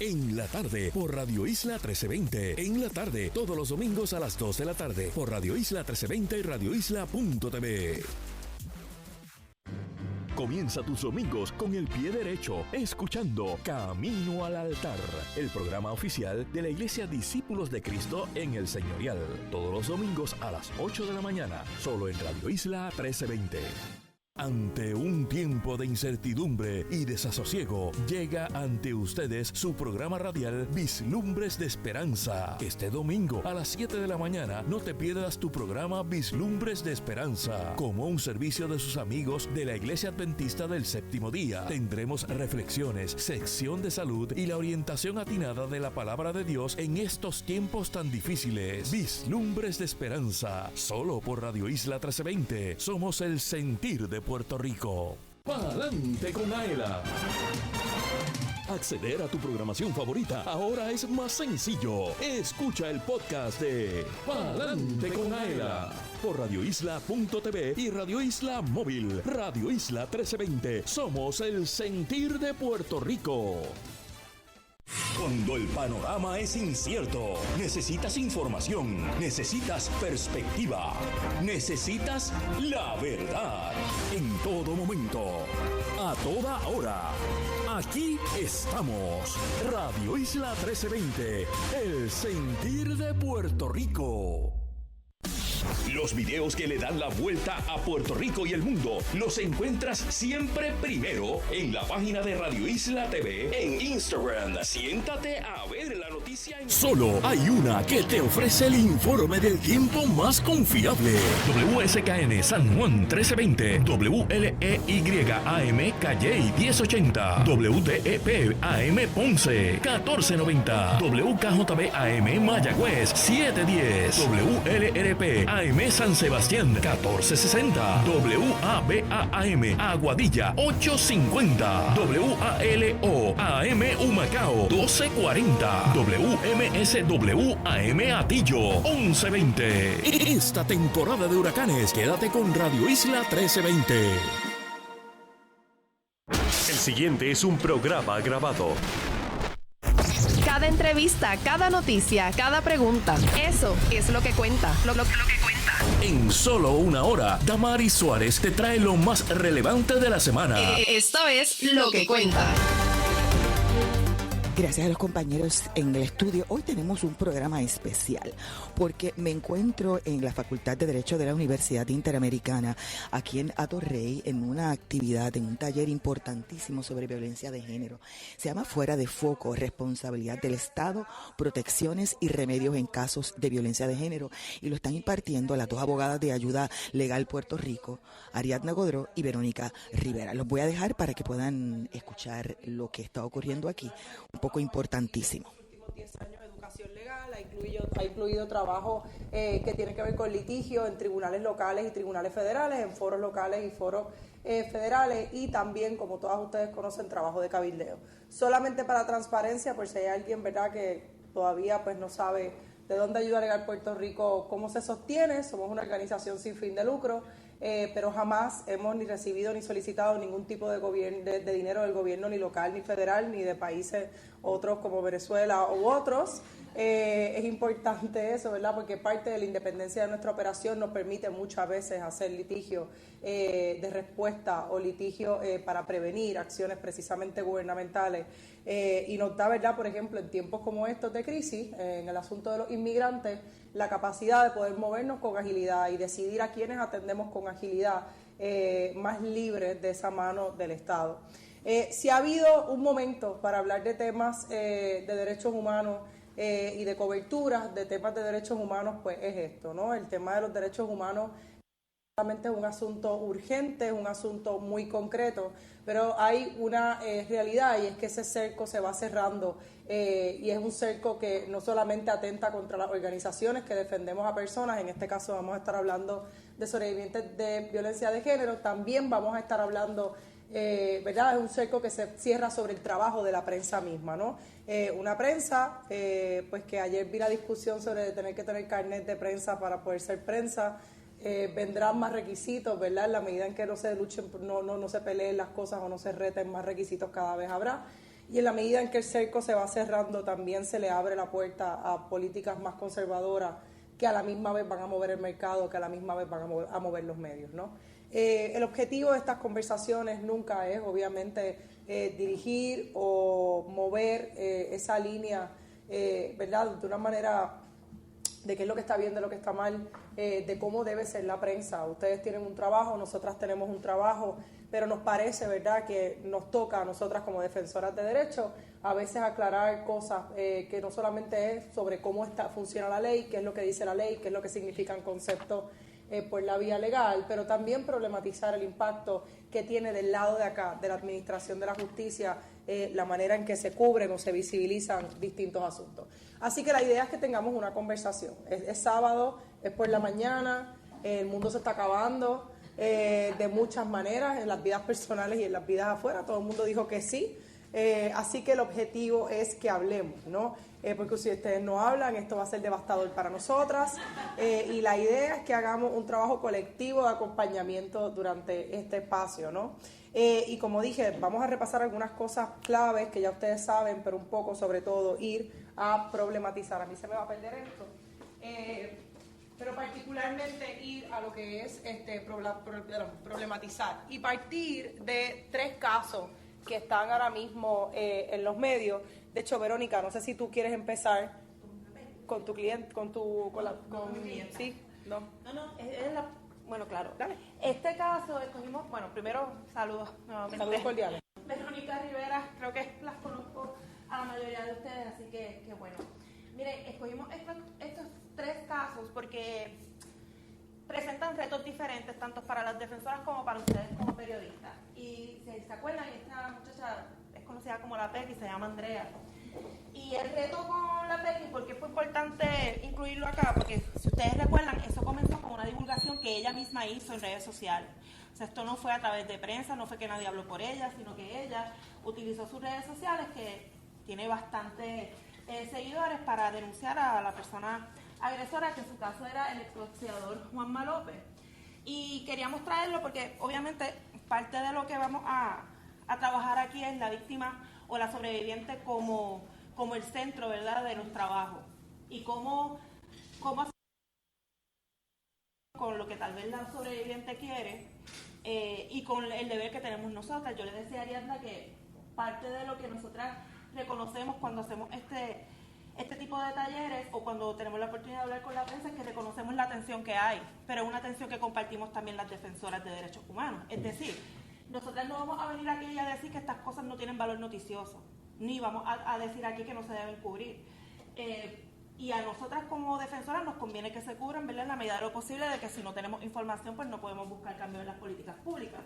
En la tarde, por Radio Isla 1320. En la tarde, todos los domingos a las 2 de la tarde, por Radio Isla 1320 y radioisla.tv. Comienza tus domingos con el pie derecho, escuchando Camino al Altar, el programa oficial de la Iglesia Discípulos de Cristo en el Señorial. Todos los domingos a las 8 de la mañana, solo en Radio Isla 1320. Ante un tiempo de incertidumbre y desasosiego, llega ante ustedes su programa radial Vislumbres de Esperanza. Este domingo a las 7 de la mañana no te pierdas tu programa Vislumbres de Esperanza. Como un servicio de sus amigos de la Iglesia Adventista del Séptimo Día, tendremos reflexiones, sección de salud y la orientación atinada de la Palabra de Dios en estos tiempos tan difíciles. Vislumbres de Esperanza, solo por Radio Isla 1320. Somos el sentir de Puerto Rico. ¡Pa'lante con Aela! Acceder a tu programación favorita ahora es más sencillo. Escucha el podcast de Pa'lante con Aela por radioisla.tv y Radio Isla Móvil. Radio Isla 1320. Somos el sentir de Puerto Rico. Cuando el panorama es incierto, necesitas información, necesitas perspectiva, necesitas la verdad. En todo momento, a toda hora, aquí estamos. Radio Isla 1320, el sentir de Puerto Rico. Los videos que le dan la vuelta a Puerto Rico y el mundo los encuentras siempre primero en la página de Radio Isla TV en Instagram. Siéntate a ver la noticia en... Solo hay una que te ofrece el informe del tiempo más confiable. WSKN San Juan 1320, WLEY AM Calley 1080, WDEP AM Ponce 1490, WKJB AM Mayagüez 710, WLRP AM San Sebastián 1460, WABA-AM Aguadilla 850, WALO AM Humacao 1240, WMSW AM Atillo 1120. Esta temporada de huracanes, quédate con Radio Isla 1320. El siguiente es un programa grabado. Cada entrevista, cada noticia, cada pregunta, eso es lo que cuenta. Lo que cuenta. En solo una hora, Damaris Suárez te trae lo más relevante de la semana. Esto es Lo que cuenta. Gracias a los compañeros en el estudio. Hoy tenemos un programa especial porque me encuentro en la Facultad de Derecho de la Universidad Interamericana, aquí en Atorrey, en una actividad, en un taller importantísimo sobre violencia de género. Se llama Fuera de Foco, responsabilidad del Estado, protecciones y remedios en casos de violencia de género. Y lo están impartiendo las dos abogadas de Ayuda Legal Puerto Rico, Ariadna Godró y Verónica Rivera. Los voy a dejar para que puedan escuchar lo que está ocurriendo aquí. Un poco importantísimo. 10 años de educación legal, ha incluido trabajo que tiene que ver con litigio en tribunales locales y tribunales federales, en foros locales y foros federales, y también, como todas ustedes conocen, trabajo de cabildeo. Solamente para transparencia, por si hay alguien, ¿verdad?, que todavía pues no sabe de dónde Ayuda Legal Puerto Rico, cómo se sostiene. Somos una organización sin fin de lucro, pero jamás hemos ni recibido ni solicitado ningún tipo de dinero del gobierno, ni local, ni federal, ni de países otros como Venezuela u otros. Es importante eso, ¿verdad?, porque parte de la independencia de nuestra operación nos permite muchas veces hacer litigio de respuesta o litigio para prevenir acciones precisamente gubernamentales, y nos da, ¿verdad?, por ejemplo, en tiempos como estos de crisis, en el asunto de los inmigrantes, la capacidad de poder movernos con agilidad y decidir a quienes atendemos con agilidad, más libres de esa mano del Estado. Si ha habido un momento para hablar de temas de derechos humanos y de coberturas de temas de derechos humanos, pues es esto, ¿no? El tema de los derechos humanos es un asunto urgente, es un asunto muy concreto, pero hay una realidad, y es que ese cerco se va cerrando, y es un cerco que no solamente atenta contra las organizaciones que defendemos a personas. En este caso vamos a estar hablando de sobrevivientes de violencia de género, también vamos a estar hablando, ¿verdad?, es un cerco que se cierra sobre el trabajo de la prensa misma, ¿no? Una prensa, pues que ayer vi la discusión sobre tener que tener carnet de prensa para poder ser prensa. Vendrán más requisitos, ¿verdad? En la medida en que no se luchen, no se peleen las cosas o no se reten, más requisitos cada vez habrá. y en la medida en que el cerco se va cerrando, también se le abre la puerta a políticas más conservadoras que a la misma vez van a mover el mercado, que a la misma vez van a mover los medios, ¿no? El objetivo de estas conversaciones nunca es, obviamente, dirigir o mover esa línea, ¿verdad?, de una manera de qué es lo que está bien, de lo que está mal, de cómo debe ser la prensa. Ustedes tienen un trabajo, nosotras tenemos un trabajo, pero nos parece, ¿verdad?, que nos toca a nosotras como defensoras de derechos a veces aclarar cosas que no solamente es sobre cómo funciona la ley, qué es lo que dice la ley, qué es lo que significan conceptos por la vía legal, pero también problematizar el impacto que tiene del lado de acá, de la administración de la justicia, la manera en que se cubren o se visibilizan distintos asuntos. Así que la idea es que tengamos una conversación. Es sábado, es por la mañana, el mundo se está acabando de muchas maneras, en las vidas personales y en las vidas afuera, todo el mundo dijo que sí. Así que el objetivo es que hablemos, ¿no? Porque si ustedes no hablan, esto va a ser devastador para nosotras, y la idea es que hagamos un trabajo colectivo de acompañamiento durante este espacio, ¿no? Y como dije, vamos a repasar algunas cosas claves que ya ustedes saben, pero un poco, sobre todo, ir a problematizar. A mí se me va a perder esto. Pero particularmente ir a lo que es problematizar y partir de 3 casos que están ahora mismo en los medios. De hecho, Verónica, no sé si tú quieres empezar con tu cliente, con sí, no. No, es la, bueno, claro. Dale. Este caso escogimos, bueno, primero saludos nuevamente. Saludos cordiales. Verónica Rivera, creo que las conozco a la mayoría de ustedes, así que bueno. Mire, escogimos estos 3 casos porque presentan retos diferentes, tanto para las defensoras como para ustedes como periodistas. Y si se acuerdan, esta muchacha es conocida como la Pequi, se llama Andrea. Y el reto con la Pequi, ¿por qué fue importante incluirlo acá? Porque si ustedes recuerdan, eso comenzó con una divulgación que ella misma hizo en redes sociales. O sea, esto no fue a través de prensa, no fue que nadie habló por ella, sino que ella utilizó sus redes sociales, que tiene bastantes seguidores, para denunciar a la persona agresora, que en su caso era el exboxeador Juanma López. Y queríamos traerlo porque obviamente parte de lo que vamos a trabajar aquí es la víctima o la sobreviviente como el centro, ¿verdad?, de los trabajos. Y cómo hacer con lo que tal vez la sobreviviente quiere y con el deber que tenemos nosotras. Yo le decía a Ariadna que parte de lo que nosotras reconocemos cuando hacemos este tipo de talleres o cuando tenemos la oportunidad de hablar con la prensa es que reconocemos la atención que hay, pero es una atención que compartimos también las defensoras de derechos humanos. Es decir, nosotras no vamos a venir aquí a decir que estas cosas no tienen valor noticioso, ni vamos a decir aquí que no se deben cubrir. Y a nosotras como defensoras nos conviene que se cubran, ¿verdad?, en la medida de lo posible, de que si no tenemos información pues no podemos buscar cambios en las políticas públicas.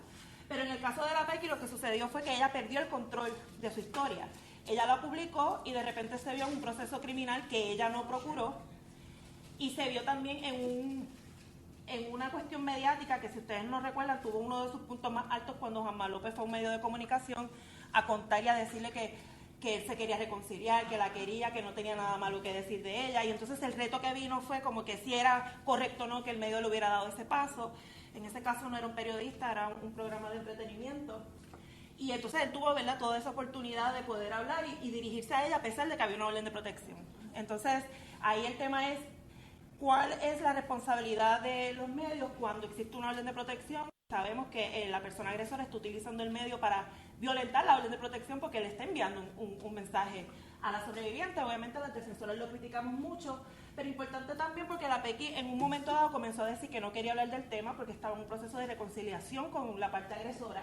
Pero en el caso de la Pequi lo que sucedió fue que ella perdió el control de su historia. Ella la publicó y de repente se vio en un proceso criminal que ella no procuró y se vio también en una cuestión mediática que, si ustedes no recuerdan, tuvo uno de sus puntos más altos cuando Juanma López fue a un medio de comunicación a contar y a decirle que él se quería reconciliar, que la quería, que no tenía nada malo que decir de ella. Y entonces el reto que vino fue como que si era correcto o no que el medio le hubiera dado ese paso. En ese caso no era un periodista, era un programa de entretenimiento. Y entonces él tuvo, ¿verdad?, toda esa oportunidad de poder hablar y dirigirse a ella a pesar de que había una orden de protección. Entonces, ahí el tema es cuál es la responsabilidad de los medios cuando existe una orden de protección. Sabemos que la persona agresora está utilizando el medio para violentar la orden de protección porque le está enviando un mensaje a la sobreviviente. Obviamente las defensoras lo criticamos mucho, pero importante también porque la Pequi en un momento dado comenzó a decir que no quería hablar del tema porque estaba en un proceso de reconciliación con la parte agresora.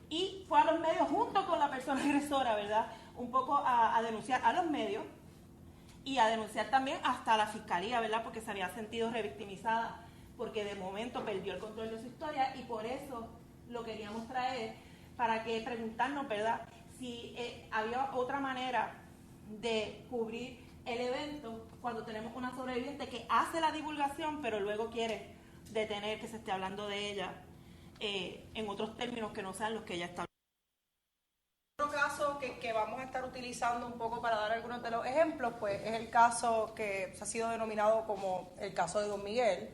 Y fue a los medios junto con la persona agresora, ¿verdad?, un poco a denunciar a los medios y a denunciar también hasta a la fiscalía, ¿verdad?, porque se había sentido revictimizada, porque de momento perdió el control de su historia y por eso lo queríamos traer para que preguntarnos, ¿verdad?, si había otra manera de cubrir el evento cuando tenemos una sobreviviente que hace la divulgación pero luego quiere detener que se esté hablando de ella en otros términos que no sean los que ella está hablando. Otro caso que vamos a estar utilizando un poco para dar algunos de los ejemplos, pues es el caso que se ha sido denominado como el caso de Don Miguel.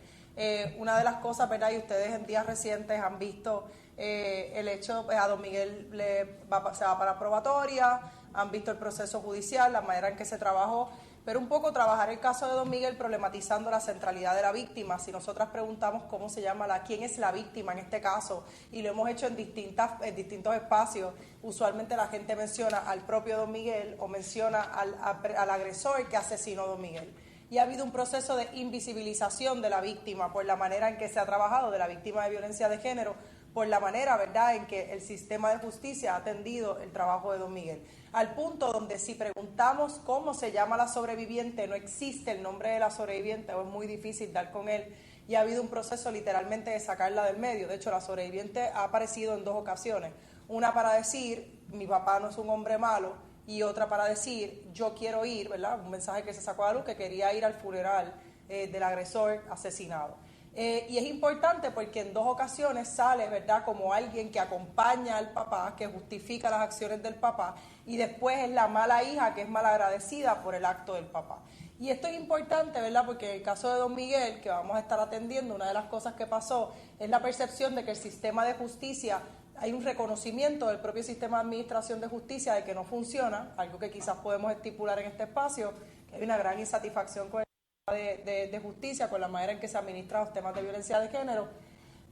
Una de las cosas, ¿verdad?, y ustedes en días recientes han visto el hecho, a Don Miguel se va para probatoria, han visto el proceso judicial, la manera en que se trabajó, pero un poco trabajar el caso de Don Miguel problematizando la centralidad de la víctima. Si nosotras preguntamos cómo se llama quién es la víctima en este caso, y lo hemos hecho en distintos espacios, usualmente la gente menciona al propio Don Miguel o menciona al agresor que asesinó a Don Miguel. Y ha habido un proceso de invisibilización de la víctima por la manera en que se ha trabajado, de la víctima de violencia de género, por la manera, ¿verdad?, en que el sistema de justicia ha atendido el trabajo de Don Miguel. Al punto donde si preguntamos cómo se llama la sobreviviente, no existe el nombre de la sobreviviente o es muy difícil dar con él, y ha habido un proceso literalmente de sacarla del medio. De hecho, la sobreviviente ha aparecido en 2 ocasiones. Una para decir, mi papá no es un hombre malo, y otra para decir, yo quiero ir, ¿verdad?, un mensaje que se sacó a la luz, que quería ir al funeral del agresor asesinado. Y es importante porque en 2 ocasiones sale, ¿verdad?, como alguien que acompaña al papá, que justifica las acciones del papá, y después es la mala hija que es malagradecida por el acto del papá. Y esto es importante, ¿verdad?, porque en el caso de Don Miguel, que vamos a estar atendiendo, una de las cosas que pasó es la percepción de que el sistema de justicia, hay un reconocimiento del propio sistema de administración de justicia de que no funciona, algo que quizás podemos estipular en este espacio, que hay una gran insatisfacción con de justicia, con la manera en que se administran los temas de violencia de género,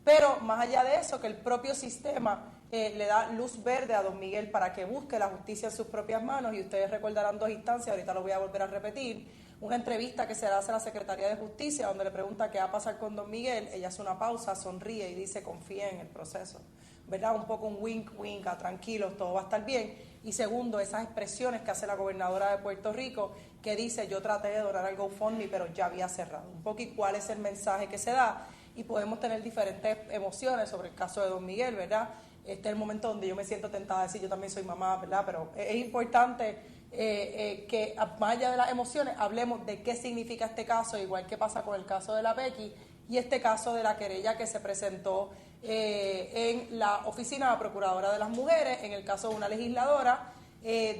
pero más allá de eso, que el propio sistema le da luz verde a Don Miguel para que busque la justicia en sus propias manos, y ustedes recordarán 2 instancias, ahorita lo voy a volver a repetir, una entrevista que se le hace a la Secretaría de Justicia, donde le pregunta qué va a pasar con Don Miguel, ella hace una pausa, sonríe y dice, confía en el proceso, ¿verdad? Un poco un wink, tranquilos, todo va a estar bien. Y segundo, esas expresiones que hace la gobernadora de Puerto Rico, que dice, yo traté de donar al GoFundMe, pero ya había cerrado. Un poco, y cuál es el mensaje que se da, y podemos tener diferentes emociones sobre el caso de Don Miguel, ¿verdad? Este es el momento donde yo me siento tentada de decir, yo también soy mamá, ¿verdad? Pero es importante que, más allá de las emociones, hablemos de qué significa este caso, igual que pasa con el caso de la Becky, y este caso de la querella que se presentó en la Oficina de la Procuradora de las Mujeres, en el caso de una legisladora,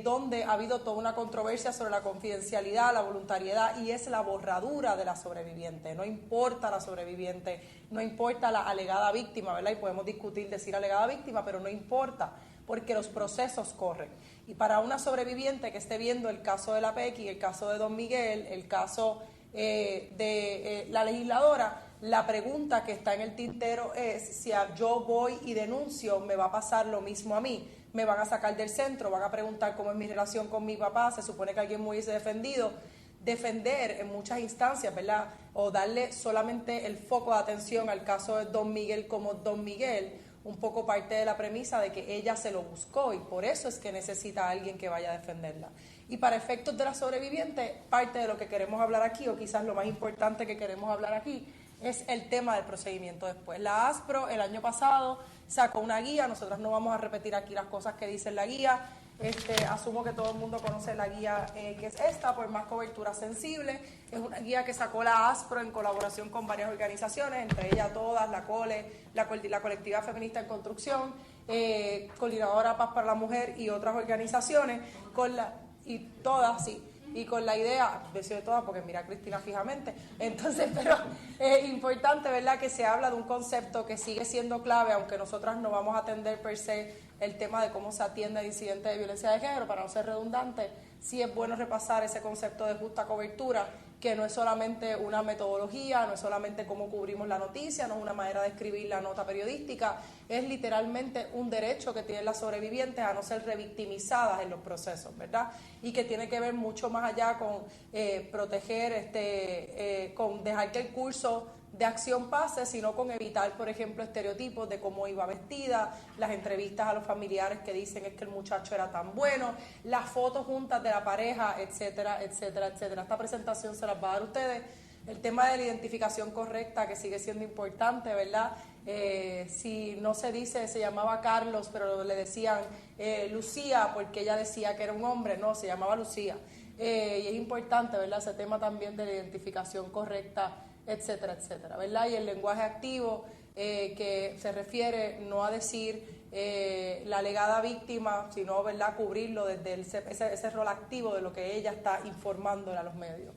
donde ha habido toda una controversia sobre la confidencialidad, la voluntariedad, y es la borradura de la sobreviviente. No importa la sobreviviente, no importa la alegada víctima, ¿verdad? Y podemos discutir, decir alegada víctima, pero no importa, porque los procesos corren. Y para una sobreviviente que esté viendo el caso de la Becky, el caso de Don Miguel, el caso de la legisladora, la pregunta que está en el tintero es, si yo voy y denuncio, ¿me va a pasar lo mismo a mí? ¿Me van a sacar del centro? ¿Van a preguntar cómo es mi relación con mi papá? Se supone que alguien me hubiese defendido. Defender en muchas instancias, ¿verdad?, o darle solamente el foco de atención al caso de Don Miguel como Don Miguel, un poco parte de la premisa de que ella se lo buscó, y por eso es que necesita a alguien que vaya a defenderla. Y para efectos de la sobreviviente, parte de lo que queremos hablar aquí, o quizás lo más importante que queremos hablar aquí, es el tema del procedimiento después. La ASPRO el año pasado sacó una guía, nosotros no vamos a repetir aquí las cosas que dice la guía, asumo que todo el mundo conoce la guía que es esta, por más cobertura sensible. Es una guía que sacó la ASPRO en colaboración con varias organizaciones, entre ellas todas, la COLE, la Colectiva Feminista en Construcción, Coordinadora Paz para la Mujer y otras organizaciones, y con la idea, decir de todas porque mira a Cristina fijamente, entonces, pero es importante, ¿verdad?, que se habla de un concepto que sigue siendo clave, aunque nosotras no vamos a atender per se el tema de cómo se atiende el incidente de violencia de género, para no ser redundante, sí es bueno repasar ese concepto de justa cobertura, que no es solamente una metodología, no es solamente cómo cubrimos la noticia, no es una manera de escribir la nota periodística, es literalmente un derecho que tienen las sobrevivientes a no ser revictimizadas en los procesos, ¿verdad? Y que tiene que ver mucho más allá con proteger, con dejar que el curso de acción pase, sino con evitar, por ejemplo, estereotipos de cómo iba vestida, las entrevistas a los familiares que dicen es que el muchacho era tan bueno, las fotos juntas de la pareja, etcétera, etcétera, etcétera. Esta presentación se las va a dar a ustedes. El tema de la identificación correcta, que sigue siendo importante, ¿verdad? Si no se dice, se llamaba Carlos, pero le decían Lucía, porque ella decía que era un hombre, no, se llamaba Lucía. Y es importante, ¿verdad?, ese tema también de la identificación correcta, etcétera, etcétera, ¿verdad? Y el lenguaje activo, que se refiere no a decir la alegada víctima, sino, ¿verdad?, cubrirlo desde ese rol activo de lo que ella está informando a los medios.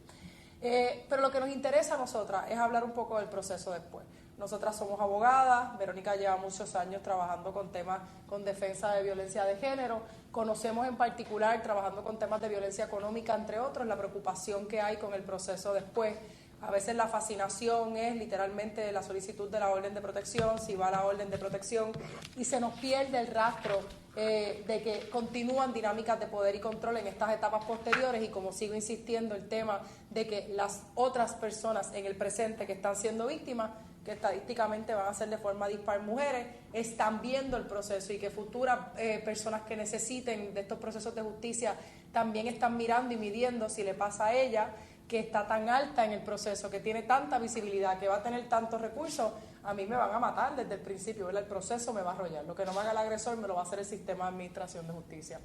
Pero lo que nos interesa a nosotras es hablar un poco del proceso después. Nosotras somos abogadas, Verónica lleva muchos años trabajando con temas con defensa de violencia de género, conocemos en particular, trabajando con temas de violencia económica, entre otros, la preocupación que hay con el proceso después. A veces la fascinación es literalmente la solicitud de la orden de protección, si va a la orden de protección, y se nos pierde el rastro de que continúan dinámicas de poder y control en estas etapas posteriores, y como sigo insistiendo, el tema de que las otras personas en el presente que están siendo víctimas, que estadísticamente van a ser de forma dispar mujeres, están viendo el proceso, y que futuras personas que necesiten de estos procesos de justicia también están mirando y midiendo si le pasa a ella, que está tan alta en el proceso, que tiene tanta visibilidad, que va a tener tantos recursos. A mí me van a matar desde el principio, ¿verdad? El proceso me va a arrollar. Lo que no me haga el agresor me lo va a hacer el sistema de administración de justicia.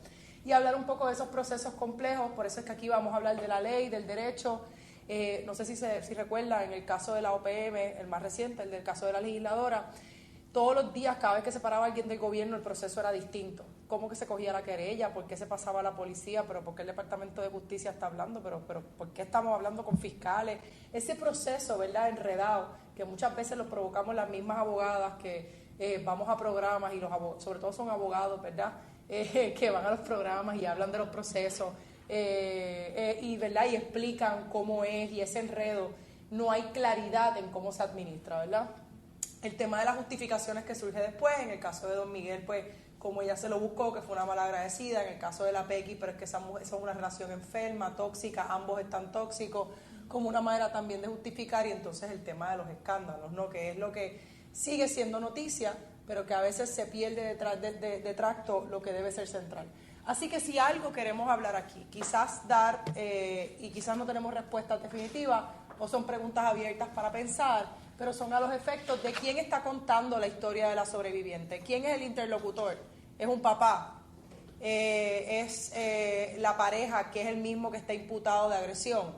Y hablar un poco de esos procesos complejos, por eso es que aquí vamos a hablar de la ley, del derecho. No sé si recuerdan, en el caso de la OPM, el más reciente, el del caso de la legisladora, todos los días, cada vez que se paraba alguien del gobierno, el proceso era distinto. ¿Cómo que se cogía la querella? ¿Por qué se pasaba a la policía? ¿Pero por qué el Departamento de Justicia está hablando? ¿Pero por qué estamos hablando con fiscales? Ese proceso, ¿verdad?, enredado, que muchas veces lo provocamos las mismas abogadas que vamos a programas, y los sobre todo son abogados, ¿verdad?, que van a los programas y hablan de los procesos, ¿verdad?, y explican cómo es, y ese enredo, no hay claridad en cómo se administra, ¿verdad? El tema de las justificaciones que surge después, en el caso de Don Miguel, pues como ella se lo buscó, que fue una mala agradecida, en el caso de la Pequi, pero es que esa es una relación enferma, tóxica, ambos están tóxicos, como una manera también de justificar, y entonces el tema de los escándalos, ¿no?, que es lo que sigue siendo noticia, pero que a veces se pierde detrás de tracto lo que debe ser central. Así que si algo queremos hablar aquí, quizás dar, y quizás no tenemos respuestas definitivas, o son preguntas abiertas para pensar, pero son a los efectos de quién está contando la historia de la sobreviviente. ¿Quién es el interlocutor? ¿Es un papá? ¿Es la pareja, que es el mismo que está imputado de agresión?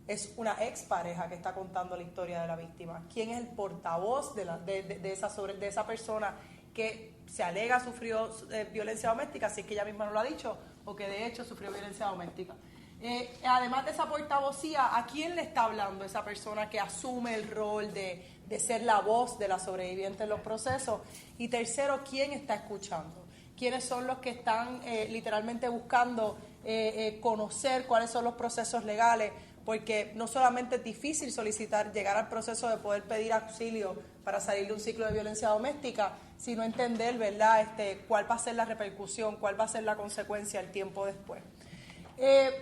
¿Es una expareja que está contando la historia de la víctima? ¿Quién es el portavoz de esa persona que se alega sufrió violencia doméstica, si es que ella misma no lo ha dicho, o que de hecho sufrió violencia doméstica? Además de esa portavocía, ¿a quién le está hablando esa persona que asume el rol de ser la voz de la sobreviviente en los procesos? Y tercero, ¿quién está escuchando? ¿Quiénes son los que están literalmente buscando conocer cuáles son los procesos legales? Porque no solamente es difícil llegar al proceso de poder pedir auxilio para salir de un ciclo de violencia doméstica, sino entender, ¿verdad?, cuál va a ser la repercusión, cuál va a ser la consecuencia el tiempo después.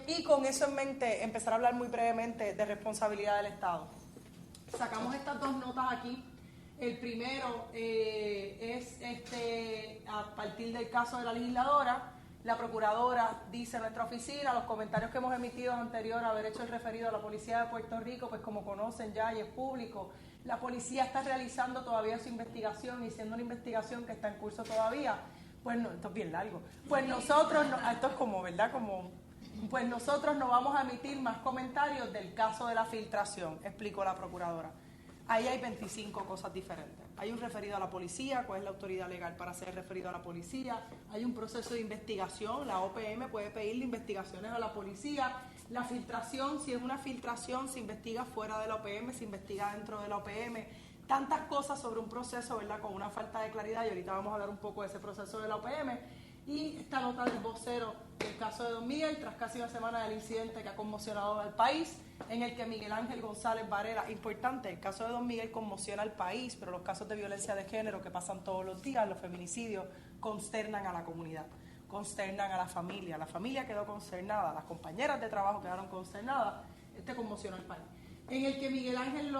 Y con eso en mente, empezar a hablar muy brevemente de responsabilidad del Estado. Sacamos estas dos notas aquí. El primero es a partir del caso de la legisladora. La procuradora dice en nuestra oficina, los comentarios que hemos emitido anterior a haber hecho el referido a la Policía de Puerto Rico, pues como conocen ya y es público, la policía está realizando todavía su investigación, y siendo una investigación que está en curso todavía, pues no, esto es bien largo, pues nosotros, esto es como, ¿verdad?, pues nosotros no vamos a emitir más comentarios del caso de la filtración, explicó la procuradora. Ahí hay 25 cosas diferentes. Hay un referido a la policía, cuál es la autoridad legal para ser referido a la policía. Hay un proceso de investigación, la OPM puede pedirle investigaciones a la policía. La filtración, si es una filtración, se investiga fuera de la OPM, se investiga dentro de la OPM. Tantas cosas sobre un proceso, ¿verdad?, con una falta de claridad, y ahorita vamos a hablar un poco de ese proceso de la OPM. Y esta nota del vocero del caso de Don Miguel, tras casi una semana del incidente que ha conmocionado al país, en el que Miguel Ángel González Varela, importante, el caso de Don Miguel conmociona al país, pero los casos de violencia de género que pasan todos los días, los feminicidios, consternan a la comunidad, consternan a la familia quedó consternada, las compañeras de trabajo quedaron consternadas, conmocionó al país. En el que Miguel Ángel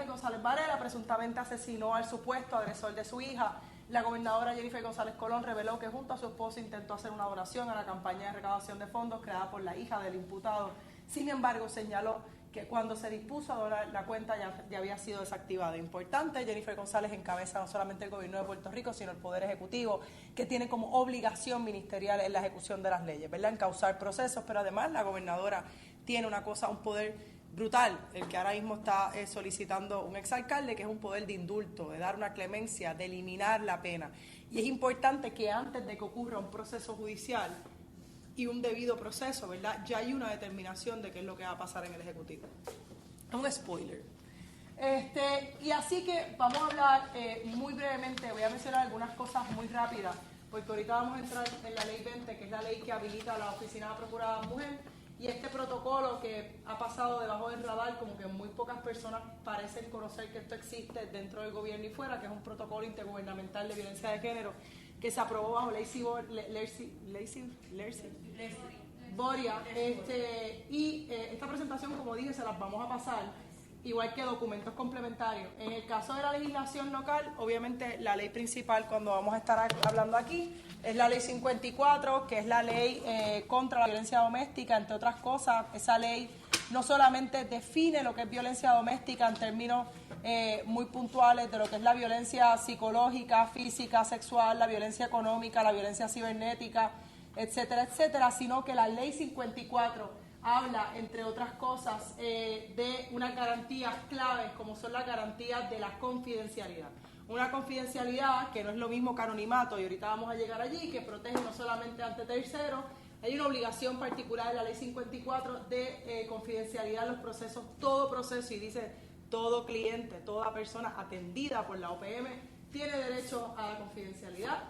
González Varela presuntamente asesinó al supuesto agresor de su hija. La gobernadora Jennifer González Colón reveló que junto a su esposo intentó hacer una donación a la campaña de recaudación de fondos creada por la hija del imputado. Sin embargo, señaló que cuando se dispuso a donar, la cuenta ya había sido desactivada. Importante, Jennifer González encabeza no solamente el gobierno de Puerto Rico, sino el Poder Ejecutivo, que tiene como obligación ministerial en la ejecución de las leyes, ¿verdad?, encauzar procesos, pero además la gobernadora tiene un poder brutal, el que ahora mismo está solicitando un exalcalde, que es un poder de indulto, de dar una clemencia, de eliminar la pena. Y es importante que antes de que ocurra un proceso judicial y un debido proceso, ¿verdad?, ya hay una determinación de qué es lo que va a pasar en el Ejecutivo. Un spoiler. Y así que vamos a hablar muy brevemente, voy a mencionar algunas cosas muy rápidas, porque ahorita vamos a entrar en la ley 20, que es la ley que habilita a la Oficina de Procuradora Mujer, y este protocolo que ha pasado debajo del radar, como que muy pocas personas parecen conocer que esto existe dentro del gobierno y fuera, que es un protocolo intergubernamental de violencia de género, que se aprobó bajo Boria. Esta presentación, como dije, se las vamos a pasar, igual que documentos complementarios. En el caso de la legislación local, obviamente la ley principal cuando vamos a estar hablando aquí es la ley 54, que es la ley contra la violencia doméstica, entre otras cosas. Esa ley no solamente define lo que es violencia doméstica en términos muy puntuales de lo que es la violencia psicológica, física, sexual, la violencia económica, la violencia cibernética, etcétera, etcétera, sino que la ley 54 habla, entre otras cosas, de unas garantías claves, como son las garantías de la confidencialidad. Una confidencialidad que no es lo mismo que anonimato, y ahorita vamos a llegar allí, que protege no solamente ante terceros. Hay una obligación particular de la ley 54 de confidencialidad en los procesos, todo proceso, y dice todo cliente, toda persona atendida por la OPM tiene derecho a la confidencialidad.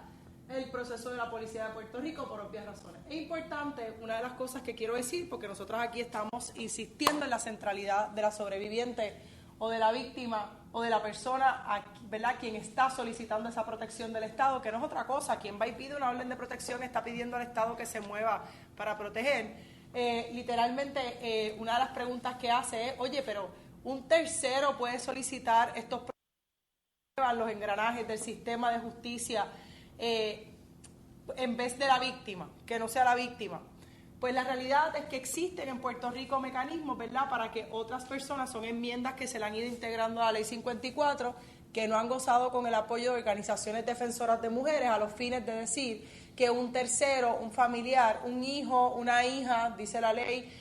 El proceso de la Policía de Puerto Rico, por obvias razones. Es importante, una de las cosas que quiero decir, porque nosotros aquí estamos insistiendo en la centralidad de la sobreviviente o de la víctima o de la persona, ¿verdad?, quien está solicitando esa protección del Estado, que no es otra cosa. Quien va y pide una orden de protección está pidiendo al Estado que se mueva para proteger. Literalmente, una de las preguntas que hace es, oye, pero un tercero puede solicitar estos los engranajes del sistema de justicia en vez de la víctima, que no sea la víctima. Pues la realidad es que existen en Puerto Rico mecanismos, ¿verdad?, para que otras personas, son enmiendas que se le han ido integrando a la ley 54, que no han gozado con el apoyo de organizaciones defensoras de mujeres, a los fines de decir que un tercero, un familiar, un hijo, una hija, dice la ley,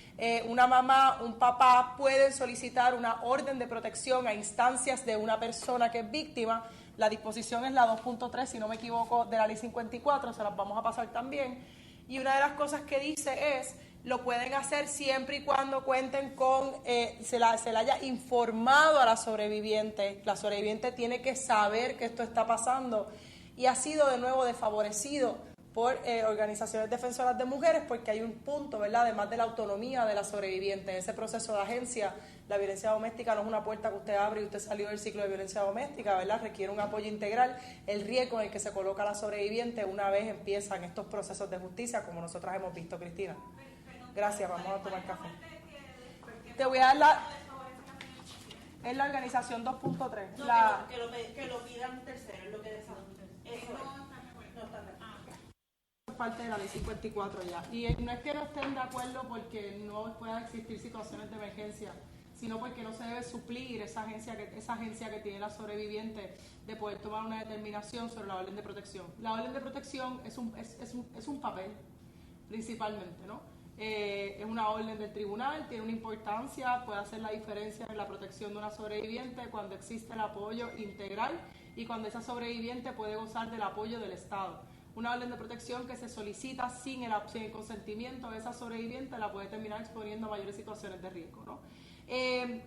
una mamá, un papá, pueden solicitar una orden de protección a instancias de una persona que es víctima. La disposición es la 2.3, si no me equivoco, de la ley 54, se las vamos a pasar también. Y una de las cosas que dice es, lo pueden hacer siempre y cuando cuenten con, se le haya informado a la sobreviviente. La sobreviviente tiene que saber que esto está pasando, y ha sido de nuevo desfavorecido por organizaciones defensoras de mujeres, porque hay un punto, ¿verdad?, además de la autonomía de la sobreviviente. En ese proceso de agencia, la violencia doméstica no es una puerta que usted abre y usted salió del ciclo de violencia doméstica, ¿verdad? Requiere un apoyo integral. El riesgo en el que se coloca la sobreviviente una vez empiezan estos procesos de justicia, como nosotras hemos visto, Cristina. Gracias, vamos a tomar café. Te voy a dar es la organización 2.3. No, que lo pidan tercero, es lo que desarrolla. Eso no está parte de la ley 54 ya. Y no es que no estén de acuerdo porque no puedan existir situaciones de emergencia, sino porque no se debe suplir esa agencia que tiene la sobreviviente de poder tomar una determinación sobre la orden de protección. La orden de protección es un papel, principalmente, ¿no? Es una orden del tribunal, tiene una importancia, puede hacer la diferencia en la protección de una sobreviviente cuando existe el apoyo integral y cuando esa sobreviviente puede gozar del apoyo del Estado. Una orden de protección que se solicita sin el consentimiento de esa sobreviviente la puede terminar exponiendo a mayores situaciones de riesgo, ¿no?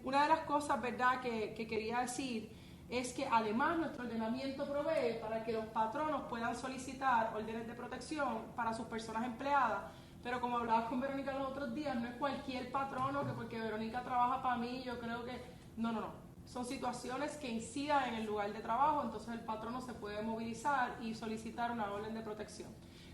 Una de las cosas, ¿verdad?, que quería decir es que además nuestro ordenamiento provee para que los patronos puedan solicitar órdenes de protección para sus personas empleadas, pero como hablabas con Verónica los otros días, no es cualquier patrono que porque Verónica trabaja para mí, yo creo que... No. Son situaciones que incidan en el lugar de trabajo, entonces el patrono se puede movilizar y solicitar una orden de protección.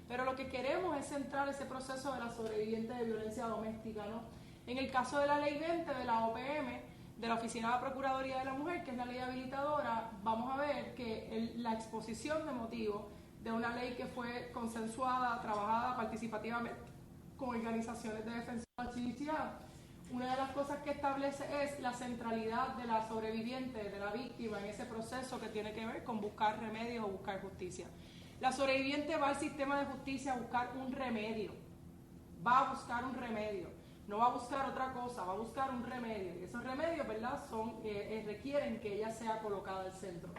Pero lo que queremos es centrar ese proceso de la sobreviviente de violencia doméstica, ¿no? En el caso de la ley 20 de la OPM, de la Oficina de Procuraduría de la Mujer, que es la ley habilitadora, vamos a ver que la exposición de motivos de una ley que fue consensuada, trabajada participativamente con organizaciones de defensa de la archivística, una de las cosas que establece es la centralidad de la sobreviviente, de la víctima, en ese proceso que tiene que ver con buscar remedios o buscar justicia. La sobreviviente va al sistema de justicia a buscar un remedio, va a buscar un remedio, no va a buscar otra cosa, va a buscar un remedio. Y esos remedios, ¿verdad?, requieren que ella sea colocada al centro.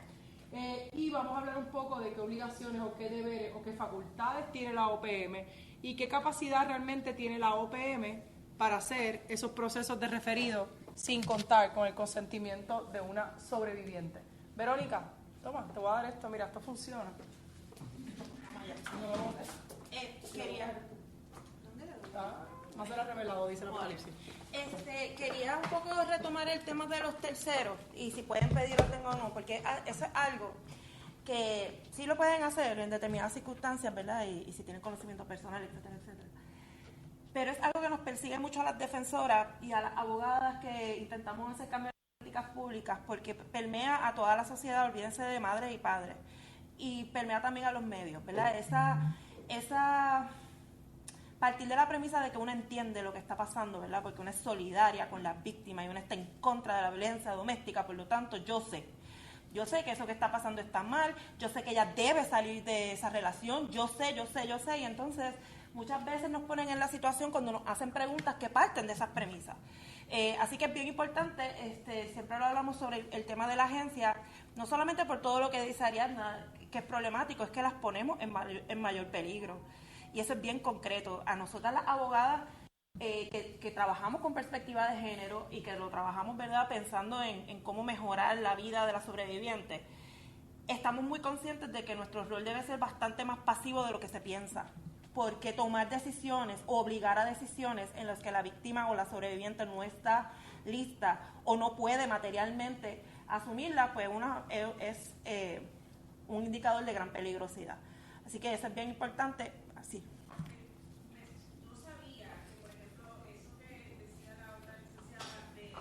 Y vamos a hablar un poco de qué obligaciones o qué deberes o qué facultades tiene la OPM y qué capacidad realmente tiene la OPM para hacer esos procesos de referido sin contar con el consentimiento de una sobreviviente. Verónica, toma, te voy a dar esto, mira, esto funciona. Quería... No será revelado, dice el Apocalipsis. Quería un poco retomar el tema de los terceros, y si pueden pedir orden o no, porque eso es algo que sí lo pueden hacer en determinadas circunstancias, ¿verdad? Y si tienen conocimiento personal, etcétera, etcétera. Pero es algo que nos persigue mucho a las defensoras y a las abogadas que intentamos hacer cambios en políticas públicas, porque permea a toda la sociedad, olvídense de madres y padres, y permea también a los medios, ¿verdad? Esa partir de la premisa de que uno entiende lo que está pasando, ¿verdad? Porque uno es solidaria con las víctimas y uno está en contra de la violencia doméstica, por lo tanto, yo sé que eso que está pasando está mal, yo sé que ella debe salir de esa relación, yo sé, y entonces muchas veces nos ponen en la situación cuando nos hacen preguntas que parten de esas premisas. Así que es bien importante, siempre lo hablamos sobre el tema de la agencia, no solamente por todo lo que dice Ariadna, que es problemático, es que las ponemos en mayor peligro. Y eso es bien concreto. A nosotras las abogadas que trabajamos con perspectiva de género y que lo trabajamos, ¿verdad?, pensando en cómo mejorar la vida de las sobrevivientes, estamos muy conscientes de que nuestro rol debe ser bastante más pasivo de lo que se piensa. Porque tomar decisiones o obligar a decisiones en las que la víctima o la sobreviviente no está lista o no puede materialmente asumirla, pues es un indicador de gran peligrosidad. Así que eso es bien importante. Así. No sabía que, por ejemplo, eso que decía la otra licenciada de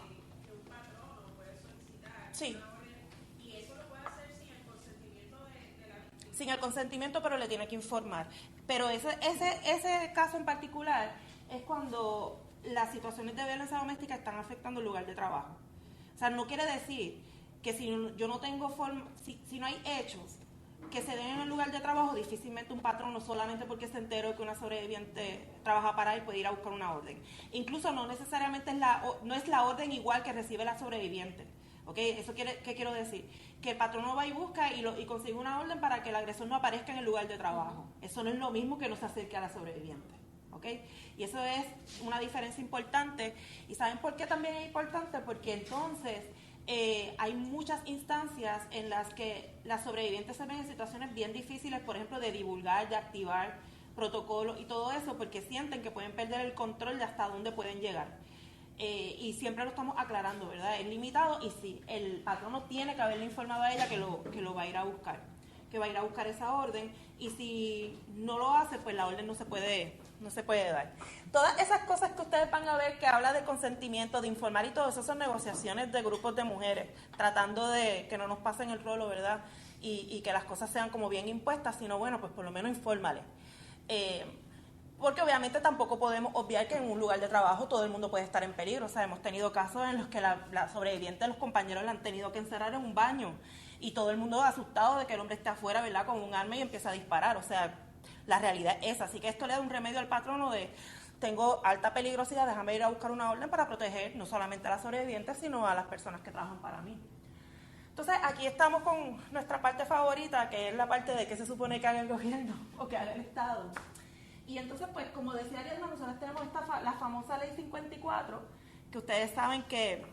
que un patrono puede solicitar Sí. una orden, y eso lo puede hacer sin el consentimiento de la víctima. Sin el consentimiento, pero le tiene que informar. Pero ese caso en particular es cuando las situaciones de violencia doméstica están afectando el lugar de trabajo. O sea, no quiere decir que si yo no tengo forma, si no hay hechos que se den en el lugar de trabajo, difícilmente un patrono, solamente porque se enteró que una sobreviviente trabaja para él, puede ir a buscar una orden. Incluso no necesariamente no es la orden igual que recibe la sobreviviente. ¿Okay? ¿Eso qué quiero decir? Que el patrono va y busca y consigue una orden para que el agresor no aparezca en el lugar de trabajo. Eso no es lo mismo que no se acerque a la sobreviviente. ¿Okay? Y eso es una diferencia importante. ¿Y saben por qué también es importante? Porque entonces hay muchas instancias en las que las sobrevivientes se ven en situaciones bien difíciles, por ejemplo, de divulgar, de activar protocolos y todo eso, porque sienten que pueden perder el control de hasta dónde pueden llegar. Y siempre lo estamos aclarando, ¿verdad? Es limitado y sí, el patrono tiene que haberle informado a ella que lo va a ir a buscar, que va a ir a buscar esa orden, y si no lo hace, pues la orden no se puede dar. Todas esas cosas que ustedes van a ver que habla de consentimiento, de informar y todo eso son negociaciones de grupos de mujeres, tratando de que no nos pasen el rolo, ¿verdad? Y que las cosas sean como bien impuestas, sino bueno, pues por lo menos infórmales. Porque obviamente tampoco podemos obviar que en un lugar de trabajo todo el mundo puede estar en peligro. O sea, hemos tenido casos en los que la sobreviviente, los compañeros la han tenido que encerrar en un baño y todo el mundo asustado de que el hombre esté afuera, ¿verdad?, con un arma y empieza a disparar. O sea, la realidad es esa. Así que esto le da un remedio al patrono de: tengo alta peligrosidad, déjame ir a buscar una orden para proteger no solamente a las sobrevivientes, sino a las personas que trabajan para mí. Entonces, aquí estamos con nuestra parte favorita, que es la parte de qué se supone que haga el gobierno o que haga el Estado. Y entonces, pues, como decía Ariadna, nosotros tenemos la famosa Ley 54, que ustedes saben que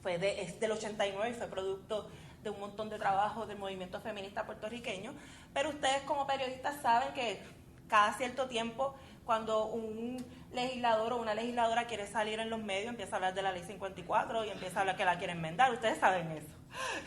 es del 89 y fue producto de un montón de trabajo del movimiento feminista puertorriqueño, pero ustedes como periodistas saben que cada cierto tiempo, cuando un legislador o una legisladora quiere salir en los medios, empieza a hablar de la Ley 54 y empieza a hablar que la quieren enmendar. Ustedes saben eso.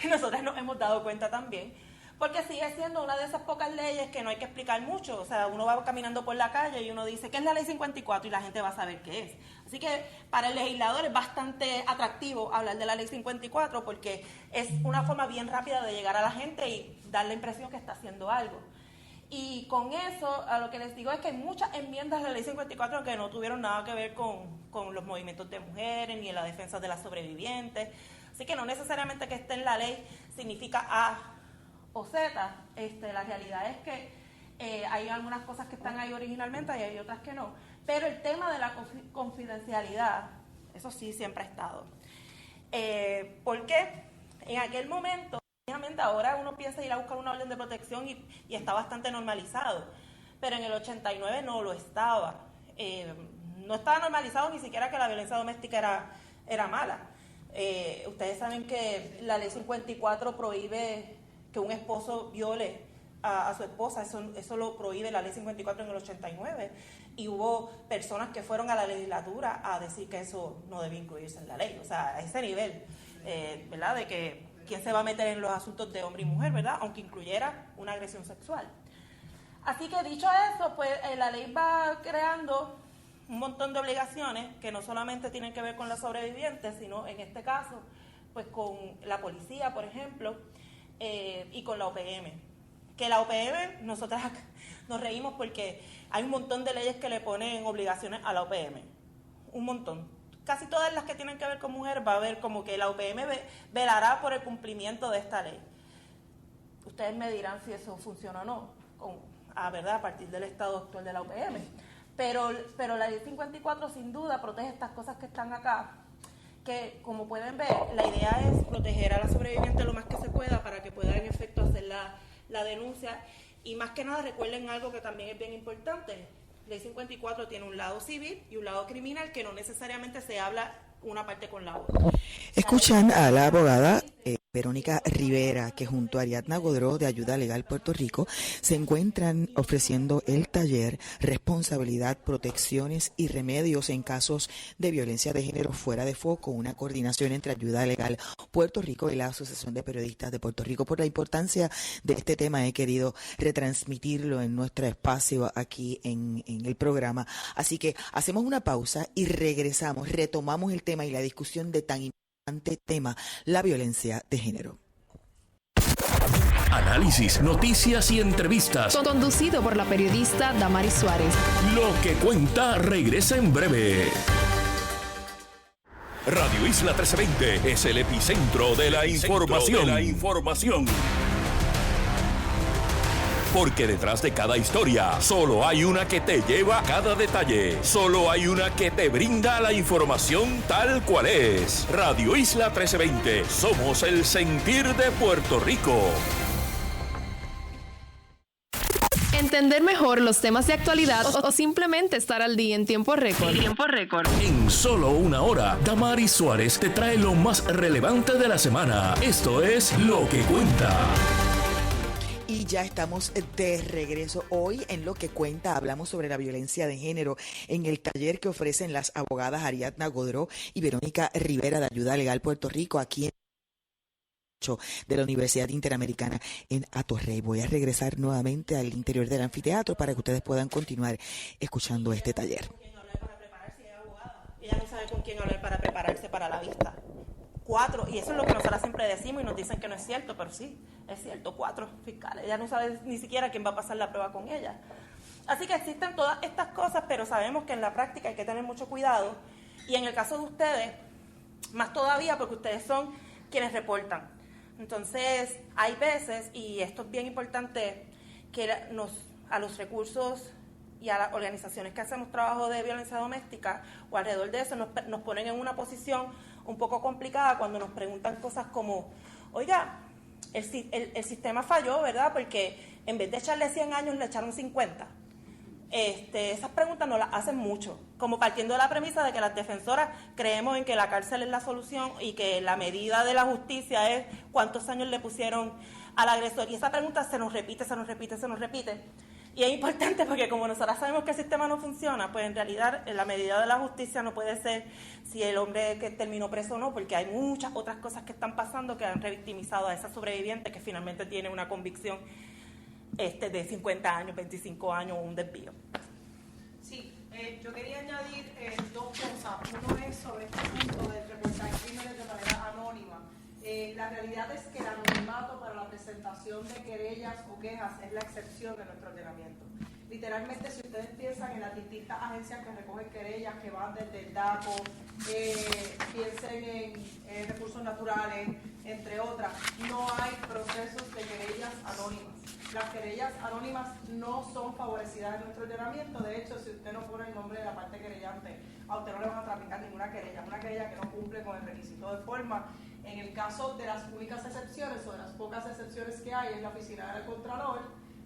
Y nosotros nos hemos dado cuenta también, porque sigue siendo una de esas pocas leyes que no hay que explicar mucho. O sea, uno va caminando por la calle y uno dice, ¿qué es la Ley 54? Y la gente va a saber qué es. Así que para el legislador es bastante atractivo hablar de la Ley 54 porque es una forma bien rápida de llegar a la gente y dar la impresión que está haciendo algo. Y con eso, a lo que les digo es que hay muchas enmiendas de la Ley 54 que no tuvieron nada que ver con los movimientos de mujeres ni en la defensa de las sobrevivientes. Así que no necesariamente que esté en la ley significa A o Z. La realidad es que hay algunas cosas que están ahí originalmente y hay otras que no. Pero el tema de la confidencialidad, eso sí siempre ha estado. Porque en aquel momento, ahora uno piensa ir a buscar una orden de protección y está bastante normalizado, pero en el 89 no lo estaba. no estaba normalizado ni siquiera que la violencia doméstica era mala. Ustedes saben que la ley 54 prohíbe que un esposo viole a su esposa, eso lo prohíbe la ley 54 en el 89, y hubo personas que fueron a la legislatura a decir que eso no debe incluirse en la ley, o sea, a ese nivel, ¿verdad?, de que quién se va a meter en los asuntos de hombre y mujer, ¿verdad?, aunque incluyera una agresión sexual. Así que dicho eso, pues la ley va creando un montón de obligaciones que no solamente tienen que ver con las sobrevivientes, sino en este caso, pues con la policía, por ejemplo, y con la OPM. Que la OPM, nosotras nos reímos porque hay un montón de leyes que le ponen obligaciones a la OPM, un montón. Casi todas las que tienen que ver con mujer va a haber como que la OPM velará por el cumplimiento de esta ley. Ustedes me dirán si eso funciona o no, ¿verdad?, a partir del estado actual de la OPM. Pero la ley 54 sin duda protege estas cosas que están acá, que como pueden ver, la idea es proteger a la sobreviviente lo más que se pueda para que pueda en efecto hacer la denuncia, y más que nada recuerden algo que también es bien importante: ley 54 tiene un lado civil y un lado criminal, que no necesariamente se habla una parte con la otra. Escuchan a la abogada Verónica Rivera, que junto a Ariadna Godró de Ayuda Legal Puerto Rico se encuentran ofreciendo el taller Responsabilidad, Protecciones y Remedios en casos de violencia de género fuera de foco, una coordinación entre Ayuda Legal Puerto Rico y la Asociación de Periodistas de Puerto Rico. Por la importancia de este tema he querido retransmitirlo en nuestro espacio aquí en el programa. Así que hacemos una pausa y regresamos, retomamos el tema y la discusión de tan importante tema, la violencia de género. Análisis, noticias y entrevistas. Conducido por la periodista Damaris Suárez. Lo que cuenta regresa en breve. Radio Isla 1320 es el epicentro de la información. Porque detrás de cada historia, solo hay una que te lleva a cada detalle. Solo hay una que te brinda la información tal cual es. Radio Isla 1320. Somos el sentir de Puerto Rico. Entender mejor los temas de actualidad o simplemente estar al día en tiempo récord. En solo una hora, Damaris Suárez te trae lo más relevante de la semana. Esto es Lo que Cuenta. Y ya estamos de regreso. Hoy en Lo que Cuenta hablamos sobre la violencia de género en el taller que ofrecen las abogadas Ariadna Godró y Verónica Rivera de Ayuda Legal Puerto Rico aquí en de la Universidad Interamericana en Atorrey. Voy a regresar nuevamente al interior del anfiteatro para que ustedes puedan continuar escuchando este taller. Ella no sabe con quién hablar para prepararse para la vista. 4, y eso es lo que nosotras siempre decimos y nos dicen que no es cierto, pero sí, es cierto, 4 fiscales. Ella no sabe ni siquiera quién va a pasar la prueba con ella. Así que existen todas estas cosas, pero sabemos que en la práctica hay que tener mucho cuidado, y en el caso de ustedes, más todavía porque ustedes son quienes reportan. Entonces, hay veces, y esto es bien importante, que a los recursos y a las organizaciones que hacemos trabajo de violencia doméstica o alrededor de eso nos ponen en una posición un poco complicada cuando nos preguntan cosas como, oiga, el sistema falló, ¿verdad? Porque en vez de echarle 100 años le echaron 50. Esas preguntas nos las hacen mucho, como partiendo de la premisa de que las defensoras creemos en que la cárcel es la solución y que la medida de la justicia es cuántos años le pusieron al agresor. Y esa pregunta se nos repite. Y es importante porque como nosotras sabemos que el sistema no funciona, pues en realidad la medida de la justicia no puede ser si el hombre que terminó preso o no, porque hay muchas otras cosas que están pasando que han revictimizado a esa sobreviviente que finalmente tiene una convicción de 50 años, 25 años o un desvío. Sí, yo quería añadir 2 cosas. Uno es sobre este asunto del reportar crímenes de manera anónima. La realidad es que el anonimato para la presentación de querellas o quejas es la excepción de nuestro ordenamiento. Literalmente, si ustedes piensan en las distintas agencias que recogen querellas, que van desde el DACO, piensen en recursos naturales, entre otras, no hay procesos de querellas anónimas. Las querellas anónimas no son favorecidas en nuestro ordenamiento. De hecho, si usted no pone el nombre de la parte querellante, a usted no le van a tramitar ninguna querella. Una querella que no cumple con el requisito de forma. En el caso de las únicas excepciones o de las pocas excepciones que hay, es la oficina del Contralor,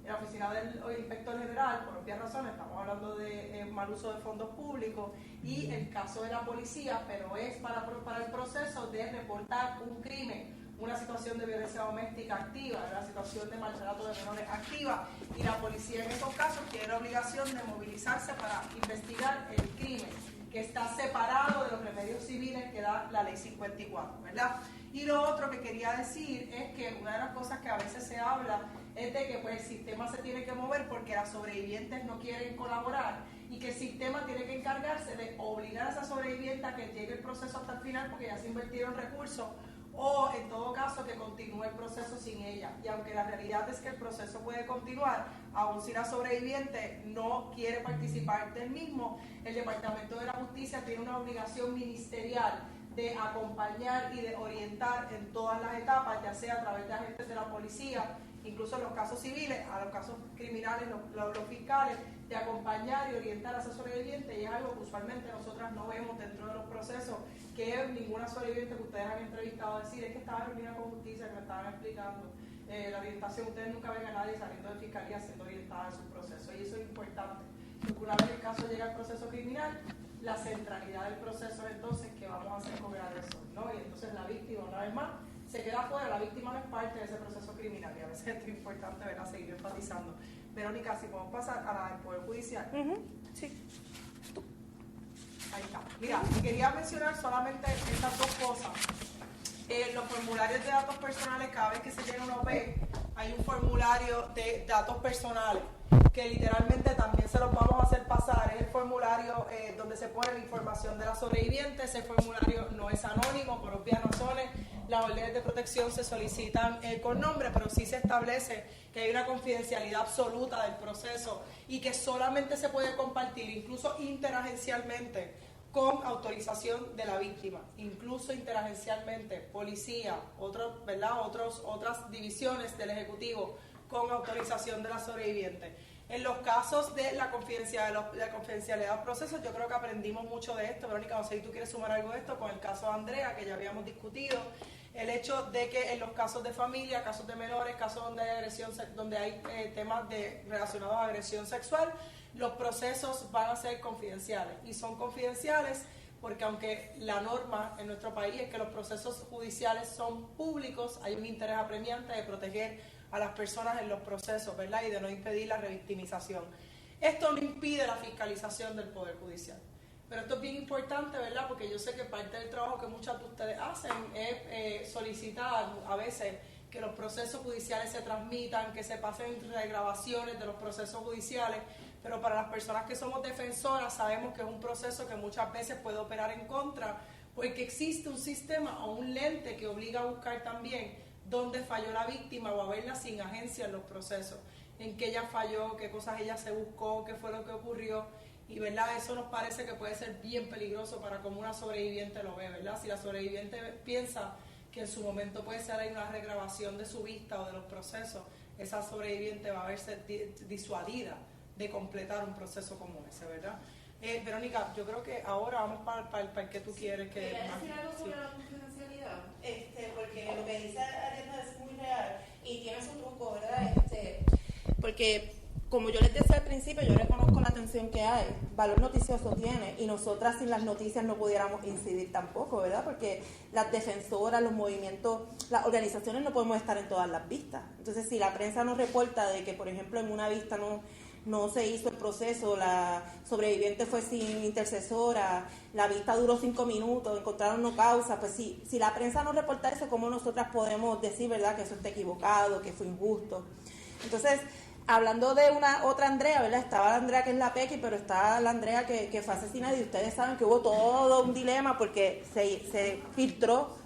en la oficina del inspector general, por obvias razones, estamos hablando de mal uso de fondos públicos, y el caso de la policía, pero es para el proceso de reportar un crimen, una situación de violencia doméstica activa, una situación de maltrato de menores activa, y la policía en esos casos tiene la obligación de movilizarse para investigar el crimen, que está separado de los remedios civiles que da la ley 54, ¿verdad? Y lo otro que quería decir es que una de las cosas que a veces se habla es de que pues, el sistema se tiene que mover porque las sobrevivientes no quieren colaborar y que el sistema tiene que encargarse de obligar a esa sobreviviente a que llegue el proceso hasta el final porque ya se invirtieron recursos, o en todo caso que continúe el proceso sin ella. Y aunque la realidad es que el proceso puede continuar, aun si la sobreviviente no quiere participar del mismo, el Departamento de la Justicia tiene una obligación ministerial de acompañar y de orientar en todas las etapas, ya sea a través de agentes de la policía, incluso en los casos civiles, a los casos criminales, los fiscales, de acompañar y orientar a esa sobreviviente, y es algo que usualmente nosotras no vemos dentro de los procesos, que ninguna sobreviviente que ustedes han entrevistado decir es que estaba reunida con justicia, que me estaban explicando la orientación. Ustedes nunca ven a nadie saliendo de fiscalía siendo orientada en sus procesos, y eso es importante, porque una vez el caso llega al proceso criminal, la centralidad del proceso es entonces que vamos a hacer con el agresor, ¿no? Y entonces la víctima, una vez más, se queda fuera, la víctima no es parte de ese proceso criminal, y a veces es importante, ¿verdad?, seguir enfatizando. Verónica, si podemos pasar a la del Poder Judicial. Sí. Ahí está. Mira, quería mencionar solamente estas dos cosas. Los formularios de datos personales, cada vez que se llena una OP, hay un formulario de datos personales que literalmente también se los vamos a hacer pasar. Es el formulario donde se pone la información de la sobreviviente. Ese formulario no es anónimo por obvias razones. Las órdenes de protección se solicitan con nombre, pero sí se establece que hay una confidencialidad absoluta del proceso y que solamente se puede compartir, incluso interagencialmente, con autorización de la víctima, incluso interagencialmente, policía, otras divisiones del Ejecutivo, con autorización de la sobreviviente. En los casos de la confidencialidad de los procesos, yo creo que aprendimos mucho de esto. Verónica, no sé si tú quieres sumar algo de esto con el caso de Andrea, que ya habíamos discutido. El hecho de que en los casos de familia, casos de menores, casos donde hay agresión, donde hay temas relacionados a agresión sexual, los procesos van a ser confidenciales. Y son confidenciales porque aunque la norma en nuestro país es que los procesos judiciales son públicos, hay un interés apremiante de proteger a las personas en los procesos, ¿verdad?, y de no impedir la revictimización. Esto no impide la fiscalización del Poder Judicial. Pero esto es bien importante, ¿verdad?, porque yo sé que parte del trabajo que muchas de ustedes hacen es solicitar a veces que los procesos judiciales se transmitan, que se pasen regrabaciones de los procesos judiciales, pero para las personas que somos defensoras sabemos que es un proceso que muchas veces puede operar en contra, porque existe un sistema o un lente que obliga a buscar también dónde falló la víctima o a verla sin agencia en los procesos, en qué ella falló, qué cosas ella se buscó, qué fue lo que ocurrió. Y verdad, eso nos parece que puede ser bien peligroso para cómo una sobreviviente lo ve, ¿verdad? Si la sobreviviente piensa que en su momento puede ser ahí una regrabación de su vista o de los procesos, esa sobreviviente va a verse disuadida de completar un proceso como ese, ¿verdad? Verónica, yo creo que ahora vamos para el que tú quieres que... ¿Quieres decir algo sobre la confidencialidad? Porque lo que dice Ariadna es muy real y tiene su truco, ¿verdad? Porque... como yo les decía al principio, yo reconozco la atención que hay, valor noticioso tiene, y nosotras sin las noticias no pudiéramos incidir tampoco, ¿verdad? Porque las defensoras, los movimientos, las organizaciones no podemos estar en todas las vistas. Entonces, si la prensa nos reporta de que, por ejemplo, en una vista no se hizo el proceso, la sobreviviente fue sin intercesora, la vista duró 5 minutos, encontraron no causa, pues si la prensa nos reporta eso, ¿cómo nosotras podemos decir, verdad, que eso está equivocado, que fue injusto? Entonces, hablando de otra Andrea, ¿verdad? Estaba la Andrea que es la Pequi, pero está la Andrea que fue asesinada, y ustedes saben que hubo todo un dilema porque se filtró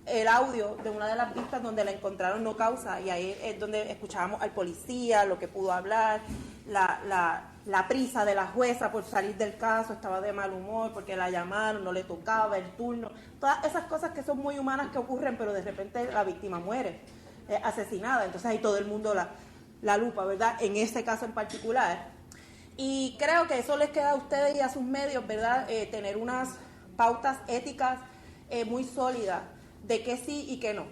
el audio de una de las vistas donde la encontraron no causa, y ahí es donde escuchábamos al policía, lo que pudo hablar, la prisa de la jueza por salir del caso, estaba de mal humor porque la llamaron, no le tocaba el turno, todas esas cosas que son muy humanas que ocurren, pero de repente la víctima muere, asesinada, entonces ahí todo el mundo la lupa, ¿verdad?, en ese caso en particular. Y creo que eso les queda a ustedes y a sus medios, ¿verdad?, tener unas pautas éticas muy sólidas de qué sí y qué no.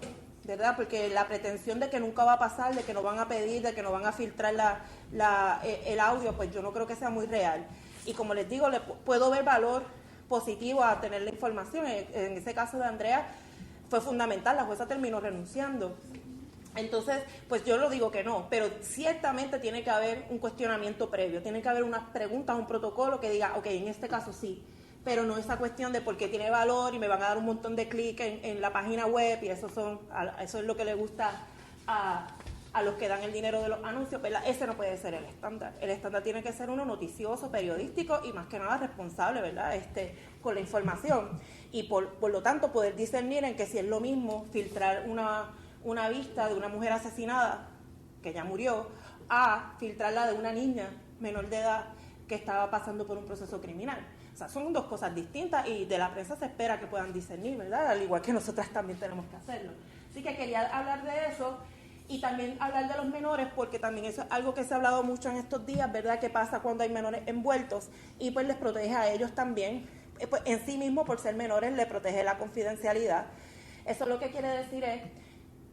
¿verdad? Porque la pretensión de que nunca va a pasar, de que no van a pedir, de que no van a filtrar el audio, pues yo no creo que sea muy real. Y como les digo, puedo ver valor positivo a tener la información. En ese caso de Andrea fue fundamental, la jueza terminó renunciando. Entonces, pues yo lo digo que no, pero ciertamente tiene que haber un cuestionamiento previo, tiene que haber unas preguntas, un protocolo que diga, ok, en este caso sí, pero no esa cuestión de por qué tiene valor y me van a dar un montón de clics en la página web y eso es lo que le gusta a los que dan el dinero de los anuncios, ¿verdad? Ese no puede ser el estándar. El estándar tiene que ser uno noticioso, periodístico y más que nada responsable, ¿verdad? Con la información y por lo tanto poder discernir en que si es lo mismo filtrar una vista de una mujer asesinada que ya murió a filtrarla de una niña menor de edad que estaba pasando por un proceso criminal. O sea, son dos cosas distintas y de la prensa se espera que puedan discernir, ¿verdad? Al igual que nosotras también tenemos que hacerlo. Así que quería hablar de eso y también hablar de los menores porque también eso es algo que se ha hablado mucho en estos días, ¿verdad? ¿Qué pasa cuando hay menores envueltos? Y pues les protege a ellos también. Pues en sí mismo, por ser menores, les protege la confidencialidad. Eso lo que quiere decir es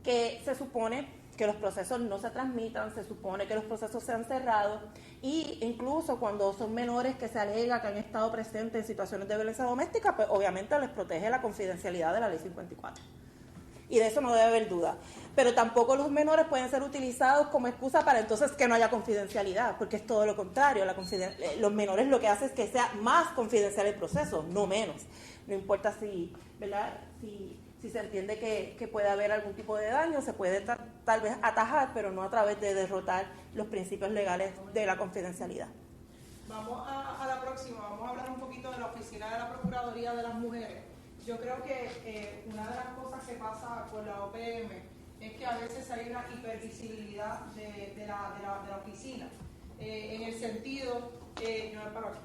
que se supone que los procesos no se transmitan, se supone que los procesos sean cerrados y incluso cuando son menores que se alega que han estado presentes en situaciones de violencia doméstica, pues obviamente les protege la confidencialidad de la Ley 54. Y de eso no debe haber duda. Pero tampoco los menores pueden ser utilizados como excusa para entonces que no haya confidencialidad, porque es todo lo contrario. Los menores lo que hace es que sea más confidencial el proceso, no menos. No importa si, ¿verdad? Si se entiende que puede haber algún tipo de daño, se puede tal vez atajar, pero no a través de derrotar los principios legales de la confidencialidad. Vamos a la próxima, vamos a hablar un poquito de la Oficina de la Procuraduría de las Mujeres. Yo creo que una de las cosas que pasa con la OPM es que a veces hay una hipervisibilidad de la oficina, en el sentido, no me paro aquí,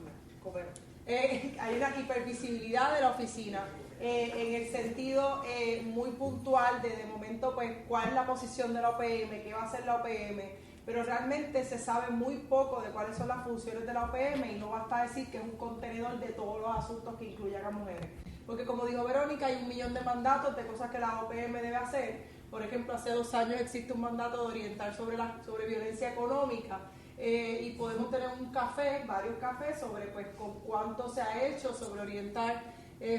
hay una hipervisibilidad de la oficina, en el sentido muy puntual de momento, pues, cuál es la posición de la OPM, qué va a hacer la OPM, pero realmente se sabe muy poco de cuáles son las funciones de la OPM y no basta decir que es un contenedor de todos los asuntos que incluyan a mujeres. Porque como dijo Verónica, hay 1 millón de mandatos de cosas que la OPM debe hacer. Por ejemplo, hace 2 años existe un mandato de orientar sobre violencia económica y podemos tener un café, varios cafés sobre pues con cuánto se ha hecho sobre orientar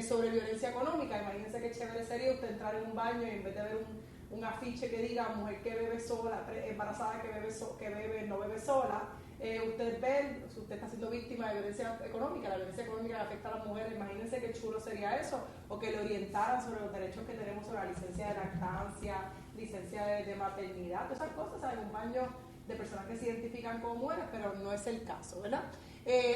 sobre violencia económica. Imagínense qué chévere sería usted entrar en un baño y en vez de ver un afiche que diga mujer que bebe sola, embarazada que bebe, no bebe sola, usted ve, si usted está siendo víctima de violencia económica, la violencia económica afecta a las mujeres, imagínense qué chulo sería eso, o que le orientaran sobre los derechos que tenemos sobre la licencia de lactancia, licencia de maternidad, todas esas cosas, hay un baño de personas que se identifican como mujeres, pero no es el caso, ¿verdad?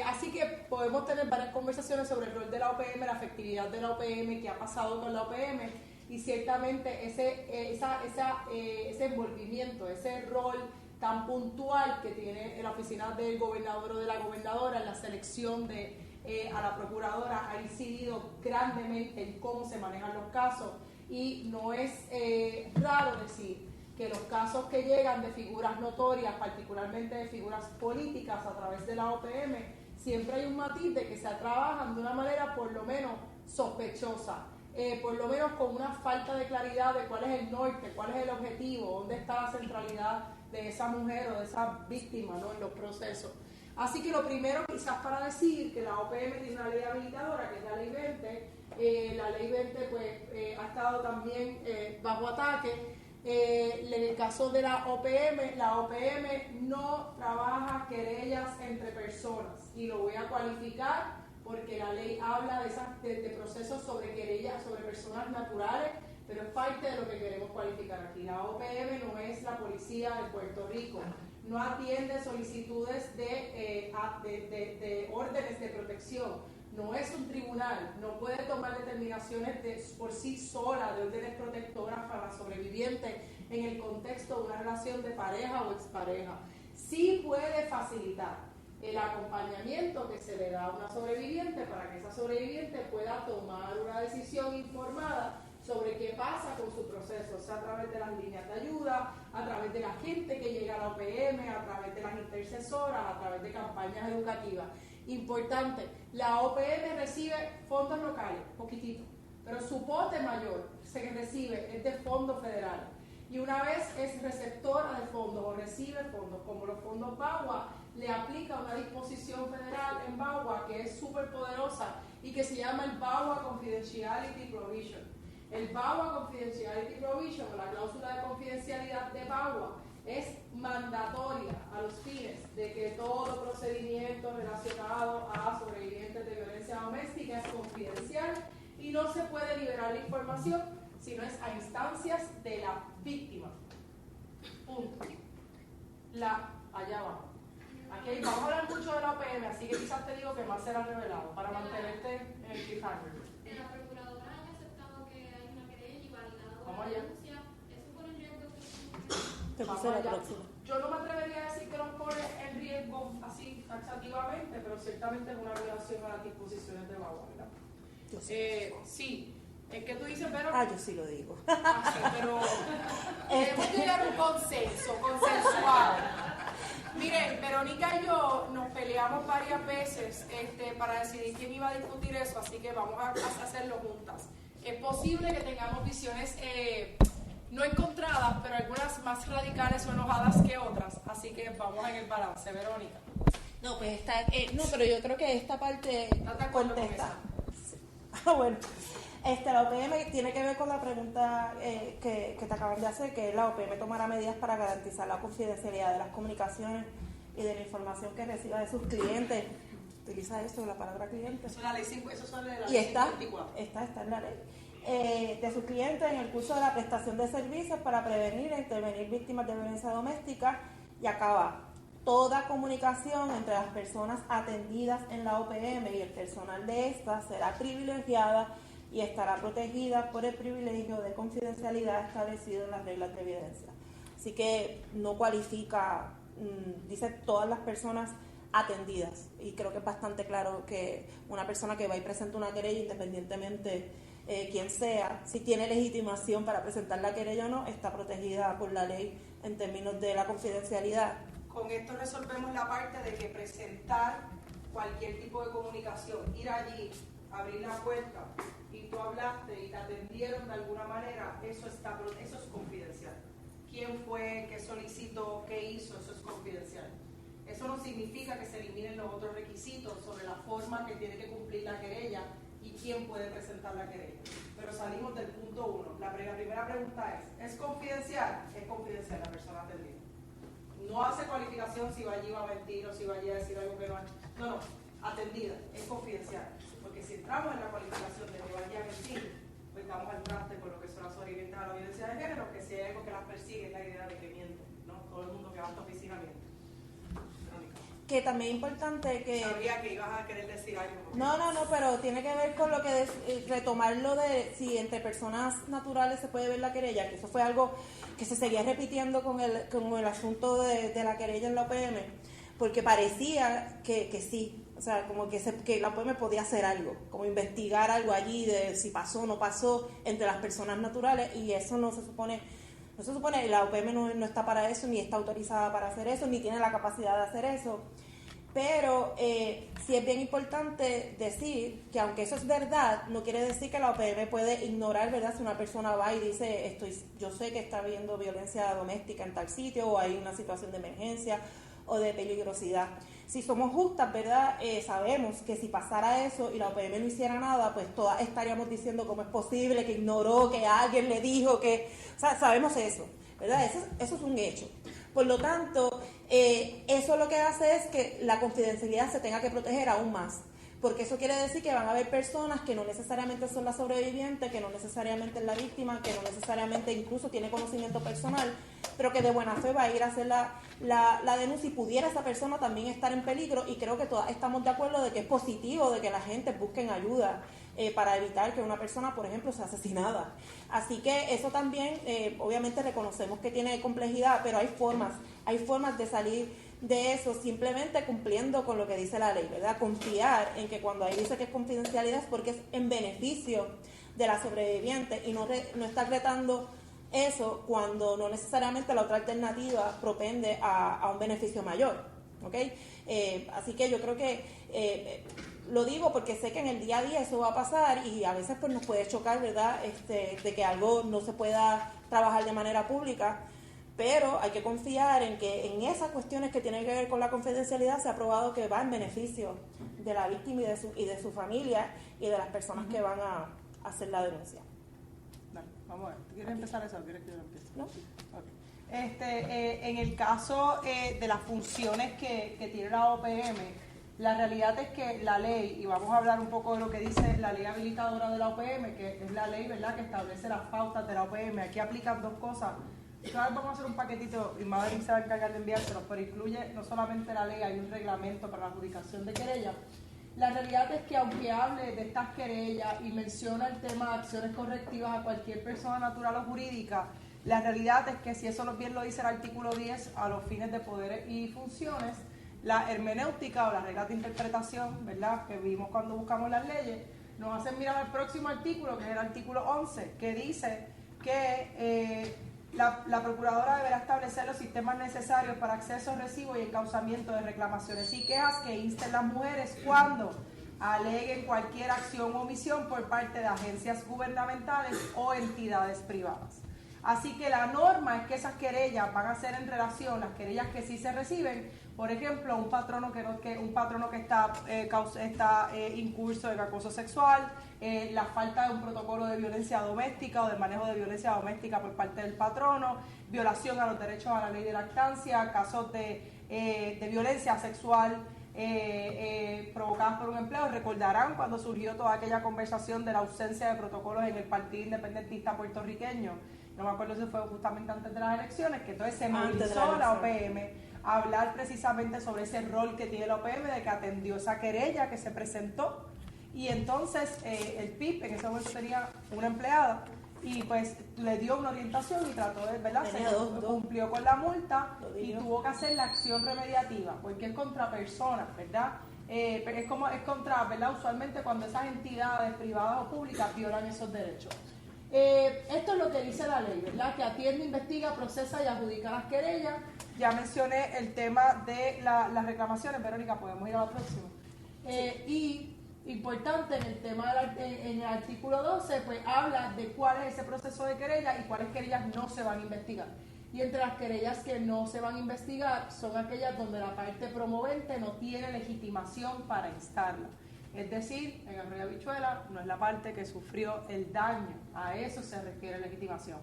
Así que podemos tener varias conversaciones sobre el rol de la OPM, la efectividad de la OPM, qué ha pasado con la OPM, y ciertamente ese envolvimiento, ese rol tan puntual que tiene la oficina del gobernador o de la gobernadora en la selección a la procuradora ha incidido grandemente en cómo se manejan los casos y no es raro decir que los casos que llegan de figuras notorias, particularmente de figuras políticas a través de la OPM, siempre hay un matiz de que se trabajan de una manera por lo menos sospechosa. Por lo menos con una falta de claridad de cuál es el norte, cuál es el objetivo, dónde está la centralidad de esa mujer o de esa víctima, ¿no?, en los procesos. Así que lo primero quizás para decir que la OPM tiene una ley habilitadora, que es la ley 20, la ley 20 pues ha estado también bajo ataque. En el caso de la OPM no trabaja querellas entre personas y lo voy a cualificar porque la ley habla de procesos sobre querellas, sobre personas naturales, pero es parte de lo que queremos cualificar aquí. La OPM no es la policía de Puerto Rico, no atiende solicitudes de órdenes de protección, no es un tribunal, no puede tomar determinaciones por sí sola de órdenes protectoras para la sobreviviente en el contexto de una relación de pareja o expareja. Sí puede facilitar el acompañamiento que se le da a una sobreviviente para que esa sobreviviente pueda tomar una decisión informada sobre qué pasa con su proceso, o sea, a través de las líneas de ayuda, a través de la gente que llega a la OPM, a través de las intercesoras, a través de campañas educativas. Importante, la OPM recibe fondos locales, poquitito, pero su pote mayor se recibe es de fondos federales. Y una vez es receptora de fondos o recibe fondos, como los fondos BAWA, le aplica una disposición federal en BAWA que es súper poderosa y que se llama el BAWA Confidentiality Provision. El BAWA Confidentiality Provision, o la cláusula de confidencialidad de BAWA, es mandatoria a los fines de que todo procedimiento relacionado a sobrevivientes de violencia doméstica es confidencial y no se puede liberar la información si no es a instancias de la víctima. Punto. Allá abajo. Aquí vamos a hablar mucho de la OPM, así que quizás te digo que más será revelado para mantenerte en el cliffhanger. En la procuradora haya aceptado que hay una querella y validado Vamos la allá. denuncia, ¿eso pone en riesgo Te Vamos puse la allá. próxima. Yo no me atrevería a decir que nos pone en riesgo así taxativamente, pero ciertamente es una violación a las disposiciones de BAWA, ¿verdad? Yo sé. Sí. Es que tú dices, pero... Yo sí lo digo. Sí, pero debemos llegar a un consenso, consensuado. Miren, Verónica y yo nos peleamos varias veces para decidir quién iba a discutir eso, así que vamos a hacerlo juntas. Es posible que tengamos visiones no encontradas, pero algunas más radicales o enojadas que otras, así que vamos en el balance. Verónica. No, pues pero yo creo que esta parte ¿Estás de acuerdo con contesta. esa? Bueno, la OPM tiene que ver con la pregunta que te acaban de hacer, que es la OPM tomará medidas para garantizar la confidencialidad de las comunicaciones y de la información que reciba de sus clientes. Utiliza eso, la palabra cliente. Eso es la ley 5, eso sale de la Y ley está 54. en la ley. De sus clientes en el curso de la prestación de servicios para prevenir e intervenir víctimas de violencia doméstica, y acaba. Toda comunicación entre las personas atendidas en la OPM y el personal de esta será privilegiada y estará protegida por el privilegio de confidencialidad establecido en las reglas de evidencia. Así que no cualifica, dice todas las personas atendidas, y creo que es bastante claro que una persona que va y presenta una querella, independientemente quien sea, si tiene legitimación para presentar la querella o no, está protegida por la ley en términos de la confidencialidad. Con esto resolvemos la parte de que presentar cualquier tipo de comunicación, ir allí, abrir la puerta y tú hablaste y te atendieron de alguna manera, eso es confidencial. ¿Quién fue? ¿Qué solicitó? ¿Qué hizo? Eso es confidencial. Eso no significa que se eliminen los otros requisitos sobre la forma que tiene que cumplir la querella y quién puede presentar la querella. Pero salimos del punto 1. La primera pregunta ¿es confidencial? Es confidencial la persona atendida. No hace cualificación si va allí va a mentir o si va allí a decir algo que no es. No, atendida, es confidencial. Porque si entramos en la cualificación de que va allí a mentir, pues vamos al traste con lo que son las sobrevivientes a la violencia de género, que si hay algo que las persigue es la idea de que mienten, ¿no? Todo el mundo que va a esta oficina miente. Verónica. Que también es importante que... Sabía que ibas a querer decir algo. No, pero tiene que ver con lo que retomar lo de si entre personas naturales se puede ver la querella, que eso fue algo que se seguía repitiendo con el asunto de la querella en la OPM, porque parecía que sí, o sea, como que la OPM podía hacer algo, como investigar algo allí de si pasó o no pasó entre las personas naturales, y eso no se supone, la OPM no está para eso, ni está autorizada para hacer eso, ni tiene la capacidad de hacer eso. Pero sí es bien importante decir que aunque eso es verdad, no quiere decir que la OPM puede ignorar, ¿verdad? Si una persona va y dice, yo sé que está habiendo violencia doméstica en tal sitio, o hay una situación de emergencia o de peligrosidad. Si somos justas, ¿verdad? Sabemos que si pasara eso y la OPM no hiciera nada, pues todas estaríamos diciendo cómo es posible, que ignoró, que alguien le dijo, o sea, sabemos eso, ¿verdad? Eso es un hecho. Por lo tanto, eso lo que hace es que la confidencialidad se tenga que proteger aún más, porque eso quiere decir que van a haber personas que no necesariamente son la sobreviviente, que no necesariamente es la víctima, que no necesariamente incluso tiene conocimiento personal, pero que de buena fe va a ir a hacer la denuncia, y pudiera esa persona también estar en peligro, y creo que todas estamos de acuerdo de que es positivo de que la gente busquen ayuda para evitar que una persona, por ejemplo, sea asesinada. Así que eso también, obviamente reconocemos que tiene complejidad, pero hay formas de salir de eso simplemente cumpliendo con lo que dice la ley, ¿verdad? Confiar en que cuando ahí dice que es confidencialidad es porque es en beneficio de la sobreviviente, y no estar retando eso cuando no necesariamente la otra alternativa propende a un beneficio mayor, ¿ok? Así que yo creo que Lo digo porque sé que en el día a día eso va a pasar y a veces pues nos puede chocar, ¿verdad? De que algo no se pueda trabajar de manera pública, pero hay que confiar en que en esas cuestiones que tienen que ver con la confidencialidad se ha probado que va en beneficio de la víctima y de su familia y de las personas que van a hacer la denuncia. Dale, vamos a ver. ¿Tú quieres empezar eso o quieres que yo empiece? ¿No? Okay. En el caso de las funciones que tiene la OPM, la realidad es que la ley, y vamos a hablar un poco de lo que dice la ley habilitadora de la OPM, que es la ley, ¿verdad?, que establece las pautas de la OPM. Aquí aplican dos cosas. Entonces vamos a hacer un paquetito y Madeline se va a encargar de enviárselos, pero incluye no solamente la ley, hay un reglamento para la adjudicación de querellas. La realidad es que aunque hable de estas querellas y menciona el tema de acciones correctivas a cualquier persona natural o jurídica, la realidad es que si eso bien lo dice el artículo 10, a los fines de poderes y funciones, la hermenéutica o las reglas de interpretación, ¿verdad?, que vimos cuando buscamos las leyes, nos hacen mirar al próximo artículo, que es el artículo 11, que dice que la procuradora deberá establecer los sistemas necesarios para acceso, recibo y encauzamiento de reclamaciones y quejas que insten las mujeres cuando aleguen cualquier acción o omisión por parte de agencias gubernamentales o entidades privadas. Así que la norma es que esas querellas van a ser en relación, las querellas que sí se reciben, por ejemplo, un patrono que está incurso en acoso sexual, la falta de un protocolo de violencia doméstica o de manejo de violencia doméstica por parte del patrono, violación a los derechos a la ley de lactancia, casos de violencia sexual provocadas por un empleo. Recordarán cuando surgió toda aquella conversación de la ausencia de protocolos en el Partido Independentista puertorriqueño. No me acuerdo si fue justamente antes de las elecciones, que entonces se movilizó la OPM a hablar precisamente sobre ese rol que tiene la OPM, de que atendió esa querella que se presentó. Y entonces el PIB en ese momento tenía una empleada y pues le dio una orientación y trató de, ¿verdad? Cumplió con la multa y tuvo que hacer la acción remediativa, porque es contra personas, ¿verdad? Pero es contra, ¿verdad? Usualmente cuando esas entidades privadas o públicas violan esos derechos. Esto es lo que dice la ley, ¿verdad? Que atiende, investiga, procesa y adjudica las querellas. Ya mencioné el tema de las reclamaciones. Verónica, podemos ir a la próxima. Y importante, en el tema en el artículo 12, pues habla de cuál es ese proceso de querella y cuáles querellas no se van a investigar. Y entre las querellas que no se van a investigar son aquellas donde la parte promovente no tiene legitimación para instarla. Es decir, en Arroyo Habichuela no es la parte que sufrió el daño, a eso se requiere legitimación.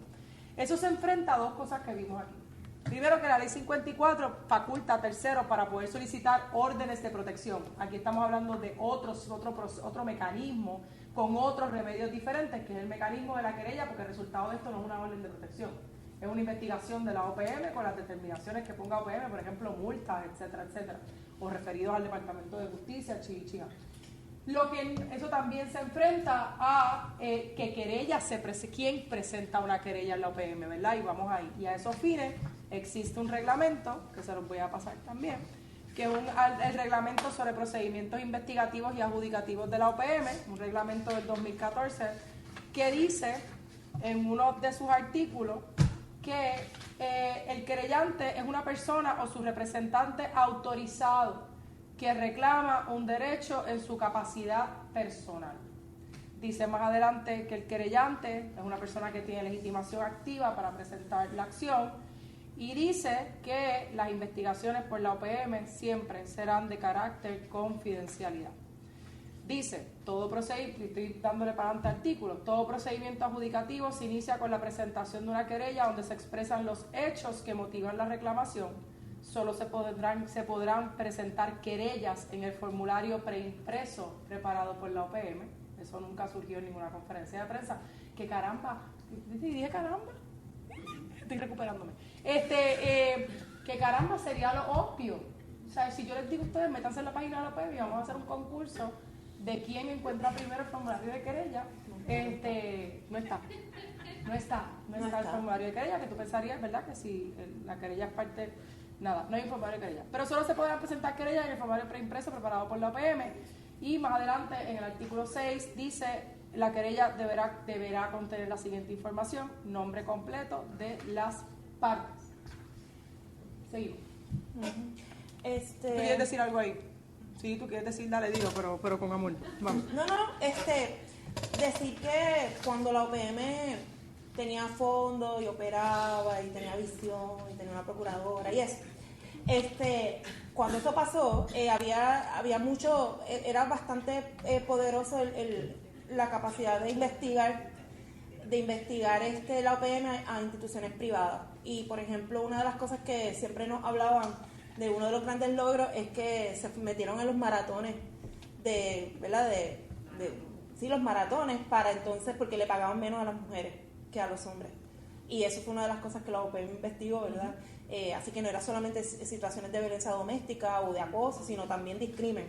Eso se enfrenta a dos cosas que vimos aquí. Primero, que la ley 54 faculta a terceros para poder solicitar órdenes de protección. Aquí estamos hablando de otro mecanismo con otros remedios diferentes, que es el mecanismo de la querella, porque el resultado de esto no es una orden de protección. Es una investigación de la OPM con las determinaciones que ponga OPM, por ejemplo, multas, etcétera, etcétera, o referidos al Departamento de Justicia, chichiga. Eso también se enfrenta a que querella quién presenta una querella en la OPM, ¿verdad? Y vamos ahí. Y a esos fines existe un reglamento, que se los voy a pasar también, que es el reglamento sobre procedimientos investigativos y adjudicativos de la OPM, un reglamento del 2014, que dice en uno de sus artículos que el querellante es una persona o su representante autorizado que reclama un derecho en su capacidad personal. Dice más adelante que el querellante es una persona que tiene legitimación activa para presentar la acción y dice que las investigaciones por la OPM siempre serán de carácter confidencialidad. Dice, estoy dándole para adelante artículos, todo procedimiento adjudicativo se inicia con la presentación de una querella donde se expresan los hechos que motivan la reclamación. Solo se podrán presentar querellas en el formulario preimpreso preparado por la OPM. Eso nunca surgió en ninguna conferencia de prensa. ¡Qué caramba! ¿Dije caramba? Estoy recuperándome. Que caramba sería lo obvio. O sea, si yo les digo a ustedes, métanse en la página de la OPM y vamos a hacer un concurso de quién encuentra primero el formulario de querella. No está el formulario de querella, que tú pensarías, ¿verdad?, que si la querella es parte... Nada, no hay un formulario de querella. Pero solo se podrán presentar querellas en el formulario preimpreso preparado por la OPM. Y más adelante, en el artículo 6, dice la querella deberá contener la siguiente información: nombre completo de las partes. Seguimos. ¿Tú quieres decir algo ahí? Sí, tú quieres decir, dale, digo, pero con amor. Vamos. No, decir que cuando la OPM tenía fondos y operaba y tenía visión y tenía una procuradora y eso, cuando eso pasó, había mucho, era bastante poderoso la capacidad de investigar la OPM a instituciones privadas. Y, por ejemplo, una de las cosas que siempre nos hablaban de uno de los grandes logros es que se metieron en los maratones los maratones para entonces, porque le pagaban menos a las mujeres que a los hombres. Y eso fue una de las cosas que la OPM investigó, ¿verdad? Así que no era solamente situaciones de violencia doméstica o de acoso, sino también discrimen.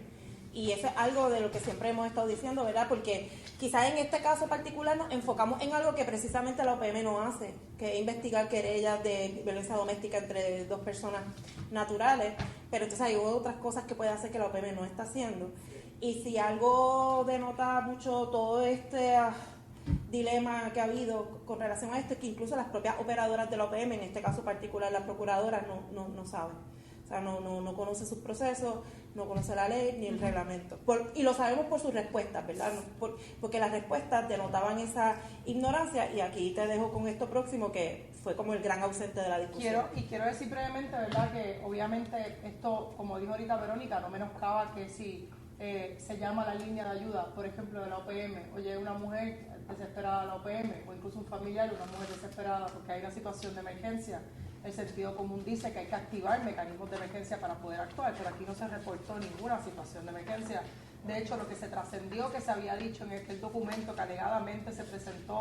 Y eso es algo de lo que siempre hemos estado diciendo, ¿verdad? Porque quizás en este caso particular nos enfocamos en algo que precisamente la OPM no hace, que es investigar querellas de violencia doméstica entre dos personas naturales, pero entonces hay otras cosas que puede hacer que la OPM no está haciendo. Y si algo denota mucho todo este dilema que ha habido con relación a esto, es que incluso las propias operadoras de la OPM, en este caso particular las procuradoras, no saben. O sea, no conoce sus procesos, no conoce la ley ni el reglamento. Y lo sabemos por sus respuestas, ¿verdad? Porque las respuestas denotaban esa ignorancia, y aquí te dejo con esto próximo, que fue como el gran ausente de la discusión. Quiero decir brevemente, ¿verdad?, que obviamente esto, como dijo ahorita Verónica, no menoscaba que si se llama la línea de ayuda, por ejemplo, de la OPM, oye, una mujer desesperada a la OPM, o incluso un familiar, una mujer desesperada porque hay una situación de emergencia, el sentido común dice que hay que activar mecanismos de emergencia para poder actuar, pero aquí no se reportó ninguna situación de emergencia. De hecho, lo que se trascendió, que se había dicho en aquel documento que alegadamente se presentó,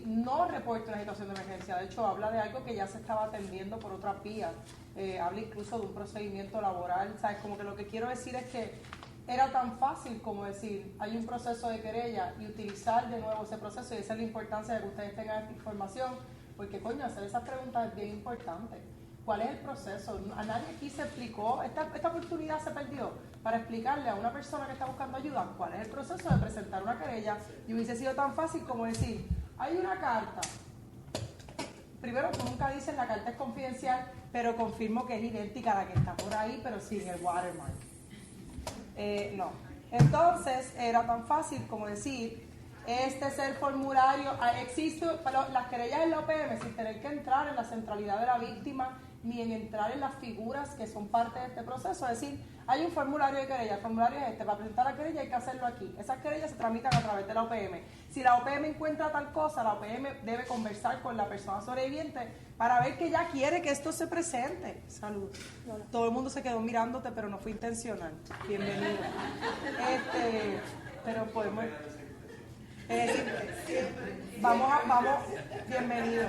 no reporta una situación de emergencia. De hecho, habla de algo que ya se estaba atendiendo por otras vías. Habla incluso de un procedimiento laboral. ¿Sabes? Como que lo que quiero decir es que era tan fácil como decir, hay un proceso de querella, y utilizar de nuevo ese proceso, y esa es la importancia de que ustedes tengan esta información, porque coño, hacer esas preguntas es bien importante. ¿Cuál es el proceso? A nadie aquí se explicó, esta oportunidad se perdió para explicarle a una persona que está buscando ayuda cuál es el proceso de presentar una querella, y hubiese sido tan fácil como decir, hay una carta. Primero, tú nunca dices la carta es confidencial, pero confirmo que es idéntica a la que está por ahí, pero sin el watermark. No. Entonces, era tan fácil como decir, este es el formulario, existe, las querellas en la OPM sin tener que entrar en la centralidad de la víctima, ni en entrar en las figuras que son parte de este proceso. Es decir, hay un formulario de querella, el formulario es para presentar la querella hay que hacerlo aquí. Esas querellas se tramitan a través de la OPM. Si la OPM encuentra tal cosa, la OPM debe conversar con la persona sobreviviente para ver que ella quiere que esto se presente. Salud. Todo el mundo se quedó mirándote, pero no fue intencional. Bienvenido. Pero podemos... vamos, bienvenido.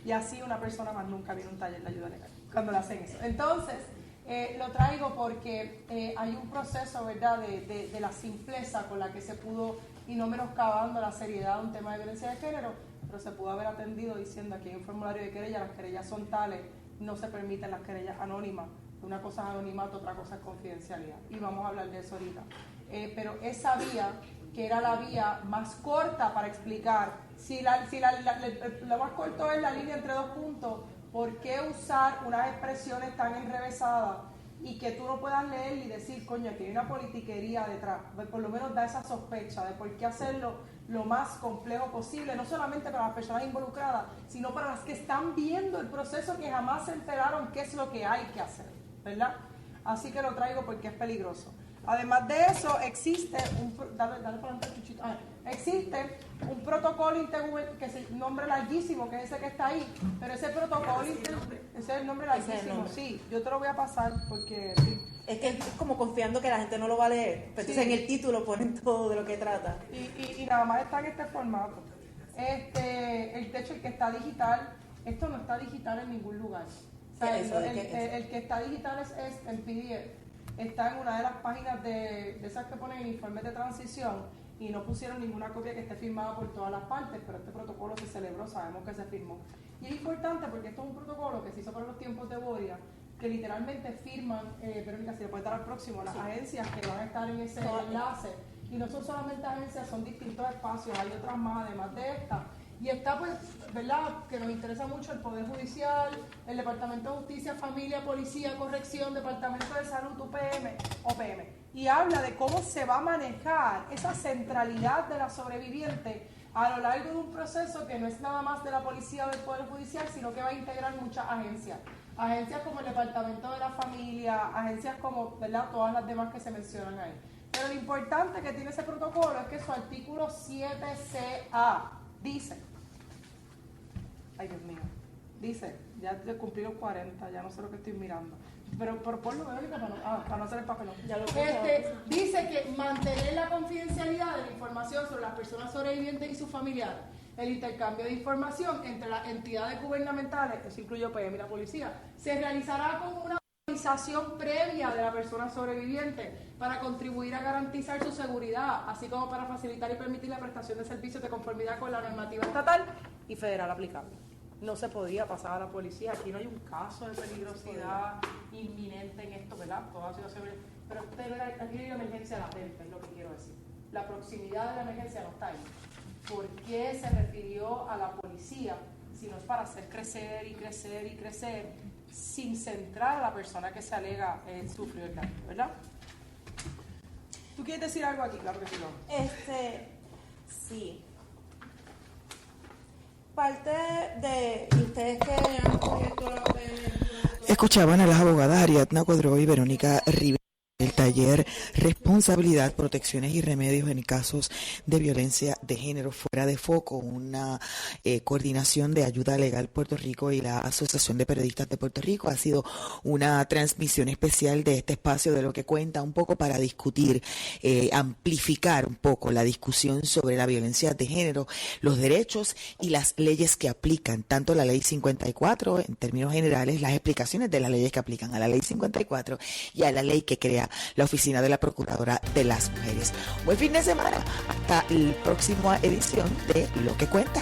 Y así una persona más nunca viene a un taller de ayuda legal cuando le hacen eso. Entonces, lo traigo porque hay un proceso, ¿verdad?, de la simpleza con la que se pudo, y no menoscabando la seriedad de un tema de violencia de género, pero se pudo haber atendido diciendo aquí hay un formulario de querella, las querellas son tales, no se permiten las querellas anónimas. Una cosa es anonimato, otra cosa es confidencialidad. Y vamos a hablar de eso ahorita. Pero esa vía, que era la vía más corta para explicar, lo más corto es la línea entre dos puntos, ¿por qué usar unas expresiones tan enrevesadas y que tú no puedas leer y decir, coño, aquí hay una politiquería detrás? Por lo menos da esa sospecha de por qué hacerlo lo más complejo posible, no solamente para las personas involucradas, sino para las que están viendo el proceso, que jamás se enteraron qué es lo que hay que hacer, ¿verdad? Así que lo traigo porque es peligroso. Además de eso, existe existe un protocolo que es el nombre larguísimo, que es ese que está ahí, pero ese protocolo, ese es el nombre larguísimo, sí, yo te lo voy a pasar porque... Sí. Es que es como confiando que la gente no lo va a leer, pero entonces en el título ponen todo de lo que trata. Y nada más está en este formato. El techo, el que está digital, esto no está digital en ningún lugar. O sea, el que está digital es en PDF. Está en una de las páginas de esas que ponen en informes de transición, y no pusieron ninguna copia que esté firmada por todas las partes, pero este protocolo se celebró, sabemos que se firmó. Y es importante porque esto es un protocolo que se hizo para los tiempos de Boria, que literalmente firman, Verónica, si le puede dar al próximo, las agencias que van a estar en ese enlace. Y no son solamente agencias, son distintos espacios, hay otras más además de esta. Y está, pues, ¿verdad?, que nos interesa mucho el Poder Judicial, el Departamento de Justicia, Familia, Policía, Corrección, Departamento de Salud, OPM. Y habla de cómo se va a manejar esa centralidad de la sobreviviente a lo largo de un proceso que no es nada más de la policía o del Poder Judicial, sino que va a integrar muchas agencias. Agencias como el Departamento de la Familia, agencias como, ¿verdad?, todas las demás que se mencionan ahí. Pero lo importante que tiene ese protocolo es que su artículo 7CA dice, ay Dios mío, dice, ya cumplí los 40, ya no sé lo que estoy mirando, pero por lo menos para no hacer el papelón. Dice que mantener la confidencialidad de la información sobre las personas sobrevivientes y sus familiares, el intercambio de información entre las entidades gubernamentales, eso incluye OPM y la policía, se realizará con una autorización previa de la persona sobreviviente para contribuir a garantizar su seguridad, así como para facilitar y permitir la prestación de servicios de conformidad con la normativa estatal y federal aplicable. No se podía pasar a la policía, aquí no hay un caso de peligrosidad inminente en esto, ¿verdad? Todo ha sido severo, pero aquí hay una emergencia latente, es lo que quiero decir. La proximidad de la emergencia no está ahí. ¿Por qué se refirió a la policía si no es para hacer crecer y crecer y crecer sin centrar a la persona que se alega sufrió el daño, ¿verdad? ¿Tú quieres decir algo aquí? Claro que sí, sí. Parte de ustedes que han cubierto la Escuchaban a las abogadas Ariadna Codroy y Verónica Rivera. El taller Responsabilidad, Protecciones y Remedios en Casos de Violencia de Género fuera de foco, una coordinación de Ayuda Legal Puerto Rico y la Asociación de Periodistas de Puerto Rico. Ha sido una transmisión especial de este espacio de Lo que Cuenta, un poco para discutir, amplificar un poco la discusión sobre la violencia de género, los derechos y las leyes que aplican, tanto la Ley 54 en términos generales, las explicaciones de las leyes que aplican a la Ley 54 y a la ley que crea la Oficina de la Procuradora de las Mujeres. Buen fin de semana. Hasta la próxima edición de Lo que Cuenta.